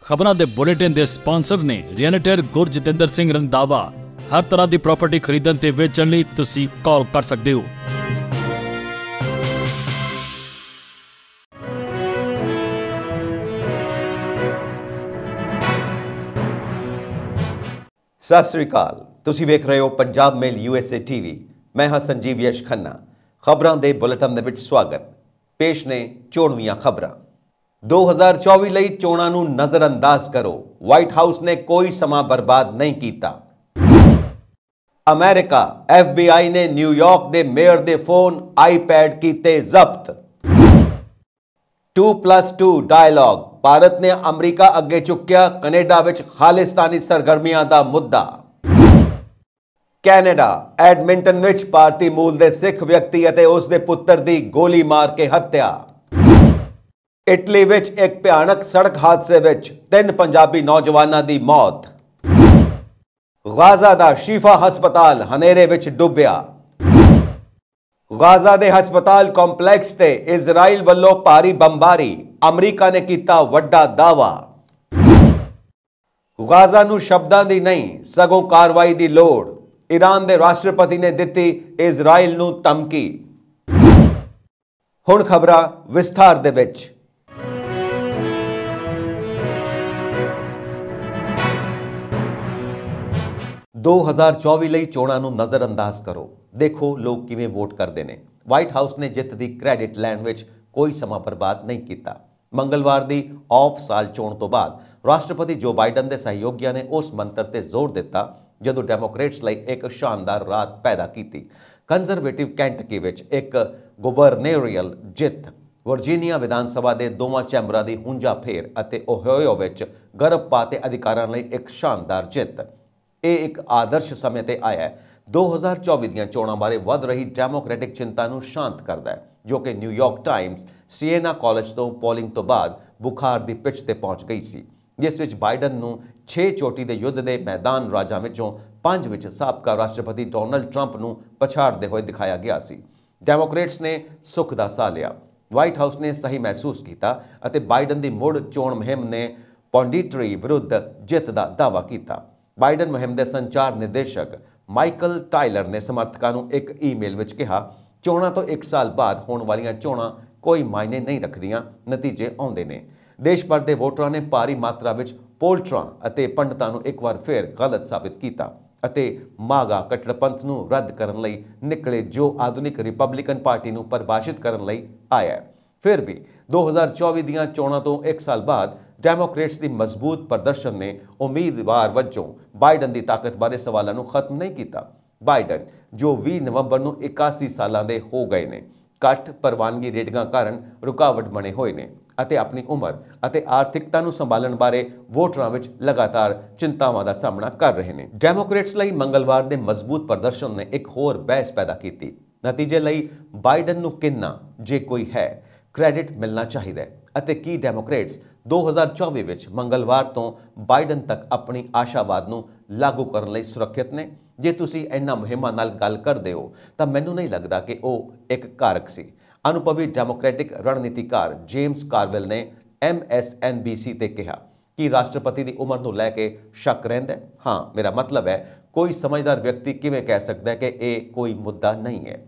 खबरों के बुलेटिन के स्पॉन्सर ने रियल्टर गुरजितेंद्र सिंह रंधावा। हर तरह की प्रॉपर्टी खरीदण ते वेचण लई तुसीं कॉल कर सकते हो। सत श्री अकाल, तुसीं वेख रहे हो पंजाब मेल USA TV। मैं हाँ संजीव यश खन्ना। खबरों के बुलेटिन दे विच स्वागत। पेश ने चोणवीआं खबरां। 2024 ਲਈ ਚੋਣਾਂ ਨੂੰ ਨਜ਼ਰअंदाज करो। व्हाइट हाउस ने कोई समा बर्बाद नहीं किया। अमेरिका FBI ने न्यूयॉर्क के मेयर के फोन iPad कीते जब्त। 2+2 डायलॉग, भारत ने अमरीका अगे चुक्या कनेडा विच खालिस्तानी सरगर्मियां का मुद्दा। कैनेडा एडमिंटन विच भारतीय मूल के सिख व्यक्ति अते उसके पुत्र की गोली मार के हत्या। इटली विच एक भयानक सड़क हादसे विच 3 पंजाबी नौजवानों की मौत। गाजा दा शीफा हस्पताल हनेरे विच डुबिया। गाजा दे हस्पताल कॉम्पलैक्स ते इजराइल वल्लों भारी बंबारी, अमरीका ने किया वड्डा दावा। गाजा नूं शब्दां दी नहीं सगों कार्रवाई की लोड़, ईरान के राष्ट्रपति ने दिती इजराइल नूं धमकी। हुण खबरां विस्तार दे विच। 2024 ਲਈ ਚੋਣਾਂ ਨੂੰ ਨਜ਼ਰअंदाज करो। देखो लोग किवें वोट करते हैं। व्हाइट हाउस ने जित की क्रैडिट लैण विच कोई समा बर्बाद नहीं किया। मंगलवार की ऑफ साल चोण तो बाद राष्ट्रपति जो बाइडन के सहयोगियों ने उस मंत्र ते जोर दिता जदों डेमोक्रेट्स लई एक शानदार रात पैदा की। कंजरवेटिव कैंटकी विच एक गुबरनेरियल जित, वर्जीनिया विधान सभा के दोवां चैंबरां की हुंजा फेर अते ओहियो विच गर्भपात के अधिकारां लई एक शानदार जित। ये एक आदर्श समय ते आया है। 2024 ਦੀਆਂ ਚੋਣਾਂ बारे वध रही डेमोक्रेटिक चिंता ਨੂੰ शांत करता है, जो कि न्यूयॉर्क टाइम्स सिएना कॉलेज तो पोलिंग तो बाद बुखार की पिच ते पहुंच गई सी, जिस विच बाइडन ਨੂੰ 6 चोटी के युद्ध के मैदान राजां विचों 5 विच साबका राष्ट्रपति डोनाल्ड ट्रंप ਨੂੰ पछाड़ते हुए दिखाया गया सी। डेमोक्रेट्स ने सुख का साह लिया। व्हाइट हाउस ने सही महसूस किया अते बाइडन की मुड़ चोण मुहिम ने पॉन्डिटरी विरुद्ध जित का दावा किया। बाइडन मुहिम के संचार निदेशक माइकल टाइलर ने समर्थकों को एक ईमेल विच कहा, चोणां तो 1 साल बाद होने वाली चोणां कोई मायने नहीं रखदियां, नतीजे आउंदे ने। देश भर के वोटरां ने भारी मात्रा विच पोलटरां अते पंडितां नूं एक बार फिर गलत साबित किया अते मागा कट्टरपंथ नूं रद्द करन लई निकले जो आधुनिक रिपब्लिकन पार्टी नूं परिभाषित करन लई आया है। फिर भी 2024 ਦੀਆਂ ਚੋਣਾਂ ਤੋਂ 1 साल बाद डेमोक्रेट्स की मजबूत प्रदर्शन ने उम्मीदवार वजों बाइडन की ताकत बारे सवालों को खत्म नहीं किया। बाइडन जो 20 नवंबर को 81 सालों के हो गए ने, घट प्रवानगी रेटिंगां कारण रुकावट बने हुए ने अते अपनी उम्र अते आर्थिकता को संभालण बारे वोटरां विच लगातार चिंतावां का सामना कर रहे हैं। डेमोक्रेट्स लई मंगलवार के मजबूत प्रदर्शन ने एक होर बहस पैदा की। नतीजे लई बाइडन नूं किन्ना जे कोई है क्रेडिट मिलना चाहिए अते की डेमोक्रेट्स 2024 विच मंगलवार तो बाइडन तक अपनी आशावाद नूं लागू करने लई सुरक्षित ने। जे तुसीं इन्हां मुहिमां नाल गल करदे हो तां मैनूं नहीं लगदा कि वह एक कारक सी। अनुभवी डेमोक्रेटिक रणनीतिकार जेम्स कार्वेल ने MSNBC ते कहा कि राष्ट्रपति की उम्र नूं लैके शक रहिंदा है। हाँ, मेरा मतलब है कोई समझदार व्यक्ति किवें कह सकदा है कि यह कोई मुद्दा नहीं है।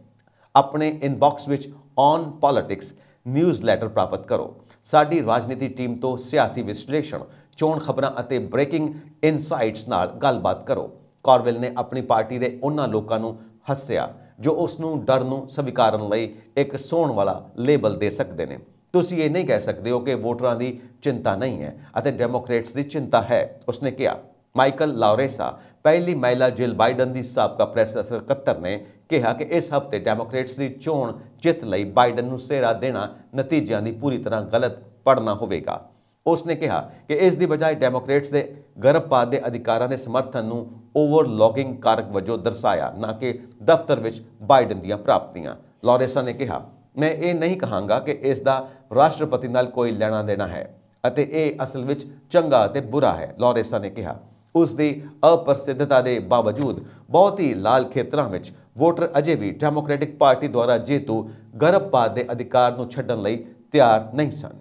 अपने inbox which on politics newsletter प्राप्त करो। साडी राजनीति टीम तो सियासी विश्लेषण, चोण खबरां अते ब्रेकिंग इनसाइट्स नाल गलबात करो। कार्वेल ने अपनी पार्टी के उन्हां लोकां नूं हੱਸਿਆ जो उसनूं डर नूं स्वीकारन लई एक सोण वाला लेबल दे सकते हैं। तुसीं ये नहीं कह सकते हो कि वोटरां की चिंता नहीं है अते डेमोक्रेट्स की चिंता है, उसने कहा। माइकल लॉरेसा, पहली महिला जिल बाइडन की साबका प्रेस सकत्तर ने कहा कि इस हफ्ते डेमोक्रेट्स की चोण जित लई बाइडन नूं सेहरा देना नतीजों की पूरी तरह गलत पढ़ना होवेगा। उसने कहा कि इस दी बजाय डेमोक्रेट्स के गर्भपात के अधिकारां के समर्थन नूं ओवरलॉगिंग कारक वजों दर्शाया, ना कि दफ्तर विच बाइडन दीआं प्राप्तियां। लॉरेसा ने कहा, मैं ये नहीं कहांगा कि इसका राष्ट्रपति नाल कोई लेना देना है अते ये असल विच चंगा ते बुरा है। लॉरेसा ने कहा उसकी अप्रसिद्धता के बावजूद बहुत ही लाल खेतरां विच वोटर अजे भी डेमोक्रेटिक पार्टी द्वारा जेतू गर्भपात के अधिकार नूं छड्डण लई तैयार नहीं सन।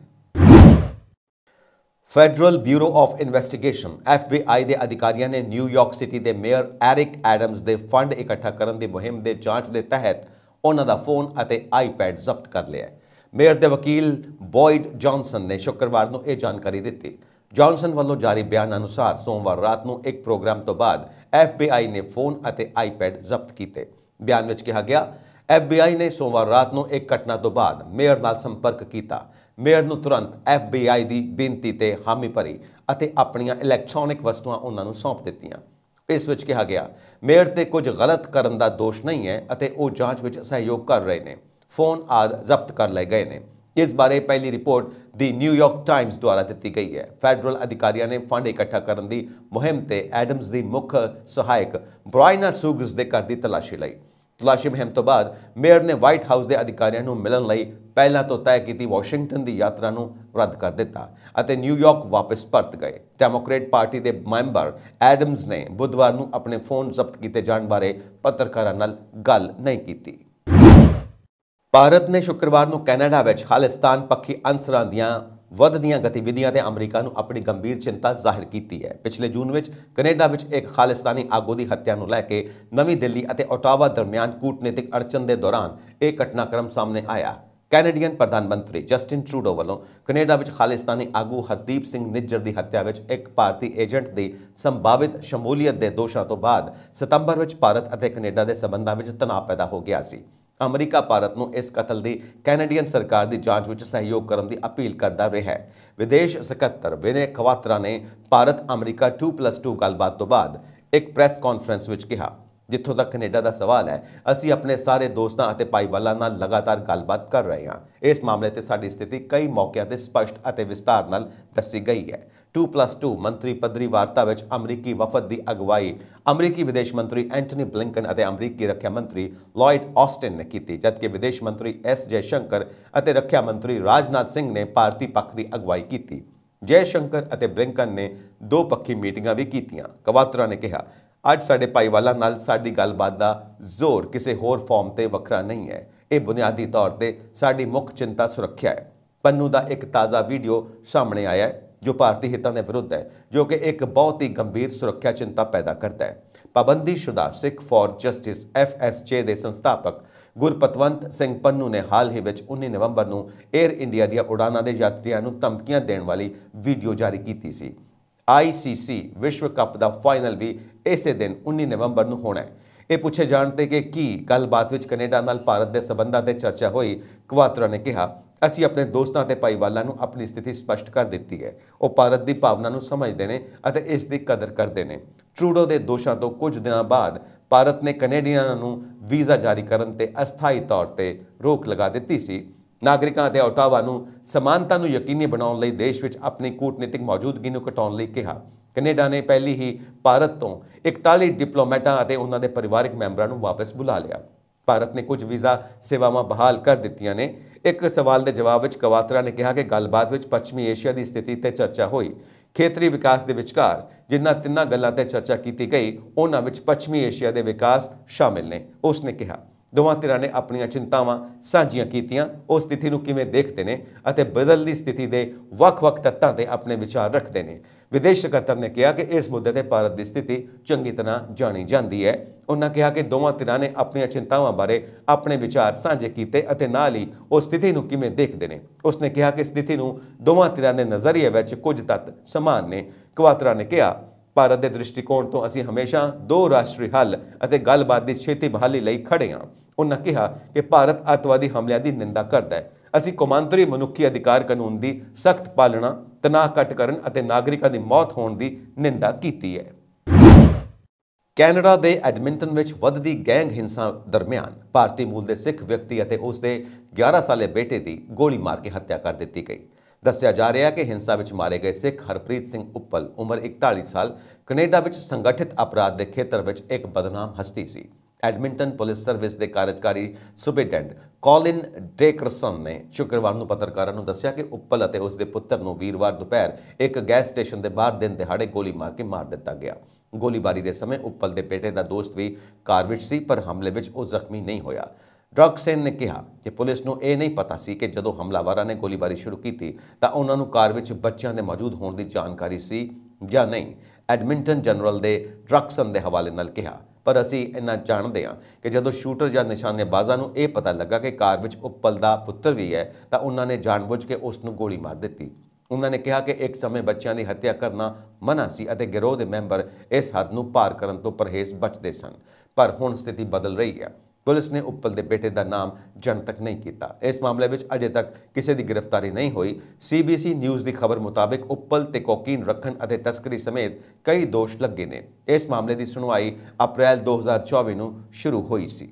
Federal Bureau of Investigation FBI ਦੇ ਅਧਿਕਾਰੀਆਂ ਨੇ ਨਿਊਯਾਰਕ ਸਿਟੀ ਦੇ ਮੇਅਰ ਐਰਿਕ ਐਡਮਜ਼ ਦੇ ਫੰਡ ਇਕੱਠਾ ਕਰਨ ਦੀ ਮੁਹਿੰਮ ਦੇ ਜਾਂਚ ਦੇ ਤਹਿਤ ਉਹਨਾਂ ਦਾ ਫੋਨ ਅਤੇ ਆਈਪੈਡ ਜ਼ਬਤ ਕਰ ਲਿਆ ਹੈ। ਮੇਅਰ ਦੇ ਵਕੀਲ ਬॉयਡ ਜੌਨਸਨ ਨੇ ਸ਼ੁੱਕਰਵਾਰ ਨੂੰ ਇਹ ਜਾਣਕਾਰੀ ਦਿੱਤੀ। ਜੌਨਸਨ ਵੱਲੋਂ ਜਾਰੀ ਬਿਆਨ ਅਨੁਸਾਰ ਸੋਮਵਾਰ ਰਾਤ ਨੂੰ ਇੱਕ ਪ੍ਰੋਗਰਾਮ ਤੋਂ ਬਾਅਦ FBI ਨੇ ਫੋਨ ਅਤੇ ਆਈਪੈਡ ਜ਼ਬਤ ਕੀਤੇ। ਬਿਆਨ ਵਿੱਚ ਕਿਹਾ ਗਿਆ, FBI ਨੇ ਸੋਮਵਾਰ ਰਾਤ ਨੂੰ ਇੱਕ ਘਟਨਾ ਤੋਂ ਬਾਅਦ ਮੇਅਰ ਨਾਲ ਸੰਪਰਕ ਕੀਤਾ। ਮੇਅਰ ਨੂੰ ਤੁਰੰਤ FBI ਦੀ ਬੇਨਤੀ ਤੇ ਹਾਮੀ ਭਰੀ ਅਤੇ ਆਪਣੀਆਂ ਇਲੈਕਟ੍ਰੋਨਿਕ ਵਸਤੂਆਂ ਉਹਨਾਂ ਨੂੰ ਸੌਂਪ ਦਿੱਤੀਆਂ। ਇਸ ਵਿੱਚ ਕਿਹਾ ਗਿਆ, ਮੇਅਰ ਤੇ ਕੁਝ ਗਲਤ ਕਰਨ ਦਾ ਦੋਸ਼ ਨਹੀਂ ਹੈ ਅਤੇ ਉਹ ਜਾਂਚ ਵਿੱਚ ਸਹਿਯੋਗ ਕਰ ਰਹੇ ਨੇ। ਫੋਨ ਆਦਿ ਜ਼ਬਤ ਕਰ ਲਏ ਗਏ ਨੇ। ਇਸ ਬਾਰੇ ਪਹਿਲੀ ਰਿਪੋਰਟ ਦੀ ਨਿਊਯਾਰਕ ਟਾਈਮਜ਼ ਦੁਆਰਾ ਦਿੱਤੀ ਗਈ ਹੈ। ਫੈਡਰਲ ਅਧਿਕਾਰੀਆਂ ਨੇ ਫੰਡ ਇਕੱਠਾ ਕਰਨ ਦੀ ਮੁਹਿੰਮ ਤੇ ਐਡਮਜ਼ ਦੀ ਮੁੱਖ ਸਹਾਇਕ ਬ੍ਰਾਇਨਾ ਸੁਗਸ ਦੇ ਘਰ ਦੀ ਤਲਾਸ਼ੀ ਲਈ। ਤਲਾਸ਼ੀ ਮੁਹਿੰਮ ਤੋਂ ਬਾਅਦ ਮੇਅਰ ਨੇ ਵਾਈਟ ਹਾਊਸ ਦੇ ਅਧਿਕਾਰੀਆਂ ਨੂੰ ਮਿਲਣ ਲਈ ਪਹਿਲਾਂ ਤੋਂ ਤੈਅ ਕੀਤੀ ਵਾਸ਼ਿੰਗਟਨ ਦੀ ਯਾਤਰਾ ਨੂੰ ਰੱਦ ਕਰ ਦਿੱਤਾ ਅਤੇ ਨਿਊਯਾਰਕ ਵਾਪਸ ਪਰਤ ਗਏ। ਡੈਮੋਕ੍ਰੇਟ ਪਾਰਟੀ ਦੇ ਮੈਂਬਰ ਐਡਮਜ਼ ਨੇ ਬੁੱਧਵਾਰ ਨੂੰ ਆਪਣੇ ਫੋਨ ਜ਼ਬਤ ਕੀਤੇ ਜਾਣ ਬਾਰੇ ਪੱਤਰਕਾਰਾਂ ਨਾਲ ਗੱਲ ਨਹੀਂ ਕੀਤੀ। ਭਾਰਤ ਨੇ ਸ਼ੁੱਕਰਵਾਰ ਨੂੰ ਕੈਨੇਡਾ ਵਿੱਚ ਖਾਲਿਸਤਾਨ ਪੱਖੀ ਅਨਸਰਾਂ ਦੀਆਂ ਵੱਧਦੀਆਂ ਗਤੀਵਿਧੀਆਂ ਤੇ ਅਮਰੀਕਾ ਨੂੰ ਆਪਣੀ ਗੰਭੀਰ ਚਿੰਤਾ ਜ਼ਾਹਿਰ ਕੀਤੀ ਹੈ। ਪਿਛਲੇ ਜੂਨ ਵਿੱਚ ਕੈਨੇਡਾ ਵਿੱਚ ਇੱਕ ਖਾਲਿਸਤਾਨੀ ਆਗੂ ਦੀ ਹੱਤਿਆ ਨੂੰ ਲੈ ਕੇ ਨਵੀਂ ਦਿੱਲੀ ਅਤੇ ਓਟਾਵਾ ਦਰਮਿਆਨ ਕੂਟਨੀਤਿਕ ਅੜਚਨ ਦੇ ਦੌਰਾਨ ਇਹ ਘਟਨਾਕ੍ਰਮ ਸਾਹਮਣੇ ਆਇਆ। ਕੈਨੇਡੀਅਨ ਪ੍ਰਧਾਨ ਮੰਤਰੀ ਜਸਟਿਨ ਟਰੂਡੋ ਵੱਲੋਂ ਕੈਨੇਡਾ ਵਿੱਚ ਖਾਲਿਸਤਾਨੀ ਆਗੂ ਹਰਦੀਪ ਸਿੰਘ ਨਿੱਜਰ ਦੀ ਹੱਤਿਆ ਵਿੱਚ ਇੱਕ ਭਾਰਤੀ ਏਜੰਟ ਦੀ ਸੰਭਾਵਿਤ ਸ਼ਮੂਲੀਅਤ ਦੇ ਦੋਸ਼ਾਂ ਤੋਂ ਬਾਅਦ ਸਤੰਬਰ ਵਿੱਚ ਭਾਰਤ ਅਤੇ ਕੈਨੇਡਾ ਦੇ ਸਬੰਧਾਂ ਵਿੱਚ ਤਣਾਅ ਪੈਦਾ ਹੋ ਗਿਆ ਸੀ। ਅਮਰੀਕਾ ਭਾਰਤ ਨੂੰ ਇਸ ਕਤਲ ਦੀ ਕੈਨੇਡੀਅਨ ਸਰਕਾਰ ਦੀ ਜਾਂਚ ਵਿੱਚ ਸਹਿਯੋਗ ਕਰਨ ਦੀ ਅਪੀਲ ਕਰਦਾ ਰਿਹਾ ਹੈ। ਵਿਦੇਸ਼ ਸਕੱਤਰ ਵਿਨੇ ਖਵਾਤਰਾ ਨੇ ਭਾਰਤ ਅਮਰੀਕਾ 2+2 ਗੱਲਬਾਤ ਤੋਂ ਬਾਅਦ ਇੱਕ ਪ੍ਰੈਸ ਕਾਨਫਰੰਸ ਵਿੱਚ ਕਿਹਾ, ਜਿੱਥੋਂ ਤੱਕ ਕੈਨੇਡਾ ਦਾ ਸਵਾਲ ਹੈ, ਅਸੀਂ ਆਪਣੇ ਸਾਰੇ ਦੋਸਤਾਂ ਅਤੇ ਭਾਈਵਾਲਾਂ ਨਾਲ ਲਗਾਤਾਰ ਗੱਲਬਾਤ ਕਰ ਰਹੇ ਹਾਂ। ਇਸ ਮਾਮਲੇ ਤੇ ਸਾਡੀ ਸਥਿਤੀ ਕਈ ਮੌਕਿਆਂ ਤੇ ਸਪਸ਼ਟ ਅਤੇ ਵਿਸਤਾਰ ਨਾਲ ਦੱਸੀ ਗਈ ਹੈ। 2+2 ਮੰਤਰੀ ਪੱਧਰੀ ਵਾਰਤਾ ਵਿੱਚ ਅਮਰੀਕੀ ਵਫਦ ਦੀ ਅਗਵਾਈ ਅਮਰੀਕੀ ਵਿਦੇਸ਼ ਮੰਤਰੀ ਐਂਟਨੀ ਬਲਿੰਕਨ ਅਤੇ ਅਮਰੀਕੀ ਰੱਖਿਆ ਮੰਤਰੀ ਲਾਇਡ ਆਸਟਿਨ ਨੇ ਕੀਤੀ, ਜਦਕਿ ਵਿਦੇਸ਼ ਮੰਤਰੀ ਐਸ ਜੈਸ਼ੰਕਰ ਅਤੇ ਰੱਖਿਆ ਮੰਤਰੀ ਰਾਜਨਾਥ ਸਿੰਘ ਨੇ ਭਾਰਤੀ ਪੱਖ ਦੀ ਅਗਵਾਈ ਕੀਤੀ। ਜੈਸ਼ੰਕਰ ਅਤੇ ਬਲਿੰਕਨ ਨੇ ਦੋ ਪੱਖੀ ਮੀਟਿੰਗਾਂ ਵੀ ਕੀਤੀਆਂ। ਕਵਾਤਰਾ ਨੇ ਕਿਹਾ, ਅੱਜ ਸਾਡੇ ਭਾਈਵਾਲਾਂ ਨਾਲ ਸਾਡੀ ਗੱਲਬਾਤ ਦਾ ਜ਼ੋਰ ਕਿਸੇ ਹੋਰ ਫਾਰਮ ਤੇ ਵੱਖਰਾ ਨਹੀਂ ਹੈ। ਇਹ ਬੁਨਿਆਦੀ ਤੌਰ ਤੇ ਸਾਡੀ ਮੁੱਖ ਚਿੰਤਾ ਸੁਰੱਖਿਆ ਹੈ। ਪੰਨੂ ਦਾ ਇੱਕ ਤਾਜ਼ਾ ਵੀਡੀਓ ਸਾਹਮਣੇ ਆਇਆ ਹੈ ਜੋ ਭਾਰਤੀ ਹਿੱਤਾਂ ਦੇ ਵਿਰੁੱਧ ਹੈ, ਜੋ ਕਿ ਇੱਕ ਬਹੁਤ ਹੀ ਗੰਭੀਰ ਸੁਰੱਖਿਆ ਚਿੰਤਾ ਪੈਦਾ ਕਰਦਾ ਹੈ। ਪਾਬੰਦੀਸ਼ੁਦਾ ਸਿੱਖ ਫਾਰ ਜਸਟਿਸ FSJ ਦੇ ਸੰਸਥਾਪਕ ਗੁਰਪਤਵੰਤ ਸਿੰਘ ਪੰਨੂ ਨੇ ਹਾਲ ਹੀ ਵਿੱਚ 19 ਨਵੰਬਰ ਨੂੰ 에ਅਰ ਇੰਡੀਆ ਦੀਆਂ ਉਡਾਨਾਂ ਦੇ ਯਾਤਰੀਆਂ ਨੂੰ ਧਮਕੀਆਂ ਦੇਣ ਵਾਲੀ ਵੀਡੀਓ ਜਾਰੀ ਕੀਤੀ ਸੀ। ICC ਵਿਸ਼ਵ ਕੱਪ ਦਾ ਫਾਈਨਲ ਵੀ ਇਸੇ ਦਿਨ 19 ਨਵੰਬਰ ਨੂੰ ਹੋਣਾ ਹੈ। ਇਹ ਪੁੱਛੇ ਜਾਣ ਤੇ ਕਿ ਕੀ ਗੱਲਬਾਤ ਵਿੱਚ ਕੈਨੇਡਾ ਨਾਲ ਭਾਰਤ ਦੇ ਸਬੰਧਾਂ ਤੇ ਚਰਚਾ ਹੋਈ, ਕਵਾਤਰਾ ਨੇ ਕਿਹਾ, ਅਸੀਂ ਆਪਣੇ ਦੋਸਤਾਂ ਤੇ ਭਾਈਵਾਲਾਂ ਨੂੰ ਆਪਣੀ ਸਥਿਤੀ ਸਪਸ਼ਟ ਕਰ ਦਿੱਤੀ ਹੈ। ਉਹ ਭਾਰਤ ਦੀ ਭਾਵਨਾ ਨੂੰ ਸਮਝਦੇ ਨੇ ਅਤੇ ਇਸ ਦੀ ਕਦਰ ਕਰਦੇ ਨੇ। ਟਰੂਡੋ ਦੇ ਦੋਸ਼ਾਂ ਤੋਂ ਕੁਝ ਦਿਨਾਂ ਬਾਅਦ ਭਾਰਤ ਨੇ ਕੈਨੇਡੀਅਨਾਂ ਨੂੰ ਵੀਜ਼ਾ ਜਾਰੀ ਕਰਨ ਤੇ ਅਸਥਾਈ ਤੌਰ ਤੇ ਰੋਕ ਲਗਾ ਦਿੱਤੀ ਸੀ। ਨਾਗਰਿਕਾਂ ਅਤੇ ਓਟਾਵਾ ਨੂੰ ਸਮਾਨਤਾ ਨੂੰ ਯਕੀਨੀ ਬਣਾਉਣ ਲਈ ਦੇਸ਼ ਵਿੱਚ ਆਪਣੀ ਕੂਟਨੀਤਿਕ ਮੌਜੂਦਗੀ ਨੂੰ ਘਟਾਉਣ ਲਈ ਕਿਹਾ। ਕੈਨੇਡਾ ਨੇ ਪਹਿਲੀ ਹੀ ਭਾਰਤ ਤੋਂ 41 ਡਿਪਲੋਮੈਟਾਂ ਅਤੇ ਉਹਨਾਂ ਦੇ ਪਰਿਵਾਰਕ ਮੈਂਬਰਾਂ ਨੂੰ ਵਾਪਸ ਬੁਲਾ ਲਿਆ। ਭਾਰਤ ਨੇ ਕੁਝ ਵੀਜ਼ਾ ਸੇਵਾਵਾਂ ਬਹਾਲ ਕਰ ਦਿੱਤੀਆਂ ਨੇ। ਇੱਕ ਸਵਾਲ ਦੇ ਜਵਾਬ ਵਿੱਚ ਕਵਾਤਰਾ ਨੇ ਕਿਹਾ ਕਿ ਗੱਲਬਾਤ ਵਿੱਚ ਪੱਛਮੀ ਏਸ਼ੀਆ ਦੀ ਸਥਿਤੀ ਤੇ ਚਰਚਾ ਹੋਈ। ਖੇਤਰੀ ਵਿਕਾਸ ਦੇ ਵਿਚਕਾਰ ਜਿਨ੍ਹਾਂ ਤਿੰਨਾਂ ਗੱਲਾਂ ਤੇ ਚਰਚਾ ਕੀਤੀ ਗਈ, ਉਹਨਾਂ ਵਿੱਚ ਪੱਛਮੀ ਏਸ਼ੀਆ ਦੇ ਵਿਕਾਸ ਸ਼ਾਮਿਲ ਨੇ। ਉਸਨੇ ਕਿਹਾ, ਦੋਵਾਂ ਧਿਰਾਂ ਨੇ ਆਪਣੀਆਂ ਚਿੰਤਾਵਾਂ ਸਾਂਝੀਆਂ ਕੀਤੀਆਂ, ਉਹ ਸਥਿਤੀ ਨੂੰ ਕਿਵੇਂ ਦੇਖਦੇ ਨੇ ਅਤੇ ਬਦਲਦੀ ਸਥਿਤੀ ਦੇ ਵੱਖ-ਵੱਖ ਤੱਤਾਂ ਤੇ ਆਪਣੇ ਵਿਚਾਰ ਰੱਖਦੇ ਨੇ। ਵਿਦੇਸ਼ ਸਕੱਤਰ ਨੇ ਕਿਹਾ ਕਿ ਇਸ ਮੁੱਦੇ ਤੇ ਭਾਰਤ ਦੀ ਸਥਿਤੀ ਚੰਗੀ ਤਰ੍ਹਾਂ ਜਾਣੀ ਜਾਂਦੀ ਹੈ। ਉਹਨਾਂ ਕਿਹਾ ਕਿ ਦੋਵਾਂ ਧਿਰਾਂ ਨੇ ਆਪਣੀਆਂ ਚਿੰਤਾਵਾਂ ਬਾਰੇ ਆਪਣੇ ਵਿਚਾਰ ਸਾਂਝੇ ਕੀਤੇ ਅਤੇ ਨਾਲ ਹੀ ਉਹ ਸਥਿਤੀ ਨੂੰ ਕਿਵੇਂ ਦੇਖਦੇ ਨੇ। ਉਸਨੇ ਕਿਹਾ ਕਿ ਸਥਿਤੀ ਨੂੰ ਦੋਵਾਂ ਧਿਰਾਂ ਦੇ ਨਜ਼ਰੀਏ ਵਿੱਚ ਕੁਝ ਤੱਤ ਸਮਾਨ ਨੇ। ਕਵਾਤਰਾ ਨੇ ਕਿਹਾ, ਭਾਰਤ ਦੇ ਦ੍ਰਿਸ਼ਟੀਕੋਣ ਤੋਂ ਅਸੀਂ ਹਮੇਸ਼ਾ ਦੋ ਰਾਸ਼ਟਰੀ ਹੱਲ ਅਤੇ ਗੱਲਬਾਤ ਦੀ ਛੇਤੀ ਬਹਾਲੀ ਲਈ ਖੜੇ ਹਾਂ। ਉਹਨਾਂ ਕਿਹਾ ਕਿ ਭਾਰਤ ਅੱਤਵਾਦੀ ਹਮਲਿਆਂ ਦੀ ਨਿੰਦਾ ਕਰਦਾ ਹੈ। ਅਸੀਂ ਕੌਮਾਂਤਰੀ ਮਨੁੱਖੀ ਅਧਿਕਾਰ ਕਾਨੂੰਨ ਦੀ ਸਖਤ ਪਾਲਣਾ, ਤਣਾਅ ਘੱਟ ਕਰਨ ਅਤੇ ਨਾਗਰਿਕਾਂ ਦੀ ਮੌਤ ਹੋਣ ਦੀ ਨਿੰਦਾ ਕੀਤੀ ਹੈ। ਕੈਨੇਡਾ ਦੇ ਐਡਮਿੰਟਨ ਵਿੱਚ ਵੱਧਦੀ ਗੈਂਗ ਹਿੰਸਾ ਦਰਮਿਆਨ ਭਾਰਤੀ ਮੂਲ ਦੇ ਸਿੱਖ ਵਿਅਕਤੀ ਅਤੇ ਉਸ ਦੇ 11 ਸਾਲੇ ਬੇਟੇ ਦੀ ਗੋਲੀ ਮਾਰ ਕੇ ਹੱਤਿਆ ਕਰ ਦਿੱਤੀ ਗਈ। ਦੱਸਿਆ ਜਾ ਰਿਹਾ ਹੈ ਕਿ ਹਿੰਸਾ ਵਿੱਚ ਮਾਰੇ ਗਏ ਸਿੱਖ ਹਰਪ੍ਰੀਤ ਸਿੰਘ ਉੱਪਲ ਉਮਰ 41 ਸਾਲ ਕੈਨੇਡਾ ਵਿੱਚ ਸੰਗਠਿਤ ਅਪਰਾਧ ਦੇ ਖੇਤਰ ਵਿੱਚ ਇੱਕ ਬਦਨਾਮ ਹਸਤੀ ਸੀ। ਐਡਮਿੰਟਨ ਪੁਲਿਸ ਸਰਵਿਸ ਦੇ ਕਾਰਜਕਾਰੀ ਸੁਪਰਡੈਂਟ ਕੌਲਿਨ ਡੇਕਰਸਨ ਨੇ ਸ਼ੁੱਕਰਵਾਰ ਨੂੰ ਪੱਤਰਕਾਰਾਂ ਨੂੰ ਦੱਸਿਆ ਕਿ ਉੱਪਲ ਅਤੇ ਉਸ ਦੇ ਪੁੱਤਰ ਨੂੰ ਵੀਰਵਾਰ ਦੁਪਹਿਰ ਇੱਕ ਗੈਸ ਸਟੇਸ਼ਨ ਦੇ ਬਾਹਰ ਦਿਨ ਦਿਹਾੜੇ ਗੋਲੀ ਮਾਰ ਕੇ ਮਾਰ ਦਿੱਤਾ ਗਿਆ। ਗੋਲੀਬਾਰੀ ਦੇ ਸਮੇਂ ਉੱਪਲ ਦੇ ਬੇਟੇ ਦਾ ਦੋਸਤ ਵੀ ਕਾਰ ਵਿੱਚ ਸੀ, ਪਰ ਹਮਲੇ ਵਿੱਚ ਉਹ ਜ਼ਖਮੀ ਨਹੀਂ ਹੋਇਆ। ਡਰਕਸਨ ਨੇ ਕਿਹਾ ਕਿ ਪੁਲਿਸ ਨੂੰ ਇਹ ਨਹੀਂ ਪਤਾ ਸੀ ਕਿ ਜਦੋਂ ਹਮਲਾਵਰਾਂ ਨੇ ਗੋਲੀਬਾਰੀ ਸ਼ੁਰੂ ਕੀਤੀ ਤਾਂ ਉਹਨਾਂ ਨੂੰ ਕਾਰ ਵਿੱਚ ਬੱਚਿਆਂ ਦੇ ਮੌਜੂਦ ਹੋਣ ਦੀ ਜਾਣਕਾਰੀ ਸੀ ਜਾਂ ਨਹੀਂ। ਐਡਮਿੰਟਨ ਜਨਰਲ ਦੇ ਡਰਕਸਨ ਦੇ ਹਵਾਲੇ ਨਾਲ ਕਿਹਾ, ਪਰ ਅਸੀਂ ਇੰਨਾ ਜਾਣਦੇ ਹਾਂ ਕਿ ਜਦੋਂ ਸ਼ੂਟਰ ਜਾਂ ਨਿਸ਼ਾਨੇਬਾਜ਼ਾਂ ਨੂੰ ਇਹ ਪਤਾ ਲੱਗਾ ਕਿ ਕਾਰ ਵਿੱਚ ਉੱਪਲ ਦਾ ਪੁੱਤਰ ਵੀ ਹੈ ਤਾਂ ਉਹਨਾਂ ਨੇ ਜਾਣਬੁੱਝ ਕੇ ਉਸ ਨੂੰ ਗੋਲੀ ਮਾਰ ਦਿੱਤੀ। ਉਹਨਾਂ ਨੇ ਕਿਹਾ ਕਿ ਇੱਕ ਸਮੇਂ ਬੱਚਿਆਂ ਦੀ ਹੱਤਿਆ ਕਰਨਾ ਮਨ੍ਹਾ ਸੀ ਅਤੇ ਗਿਰੋਹ ਦੇ ਮੈਂਬਰ ਇਸ ਹੱਦ ਨੂੰ ਪਾਰ ਕਰਨ ਤੋਂ ਪਰਹੇਜ਼ ਬਚਦੇ ਸਨ, ਪਰ ਹੁਣ ਸਥਿਤੀ ਬਦਲ ਰਹੀ ਹੈ। ਪੁਲਿਸ ਨੇ ਉੱਪਲ ਦੇ ਬੇਟੇ ਦਾ ਨਾਮ ਜਨਤਕ ਨਹੀਂ ਕੀਤਾ। ਇਸ ਮਾਮਲੇ ਵਿੱਚ ਅਜੇ ਤੱਕ ਕਿਸੇ ਦੀ ਗ੍ਰਿਫਤਾਰੀ ਨਹੀਂ ਹੋਈ। CBC ਨਿਊਜ਼ ਦੀ ਖਬਰ ਮੁਤਾਬਕ ਉੱਪਲ ਤੇ ਕੋਕੀਨ ਰੱਖਣ ਅਤੇ ਤਸਕਰੀ ਸਮੇਤ ਕਈ ਦੋਸ਼ ਲੱਗੇ ਨੇ। ਇਸ ਮਾਮਲੇ ਦੀ ਸੁਣਵਾਈ ਅਪ੍ਰੈਲ 2024 ਨੂੰ ਸ਼ੁਰੂ ਹੋਈ ਸੀ।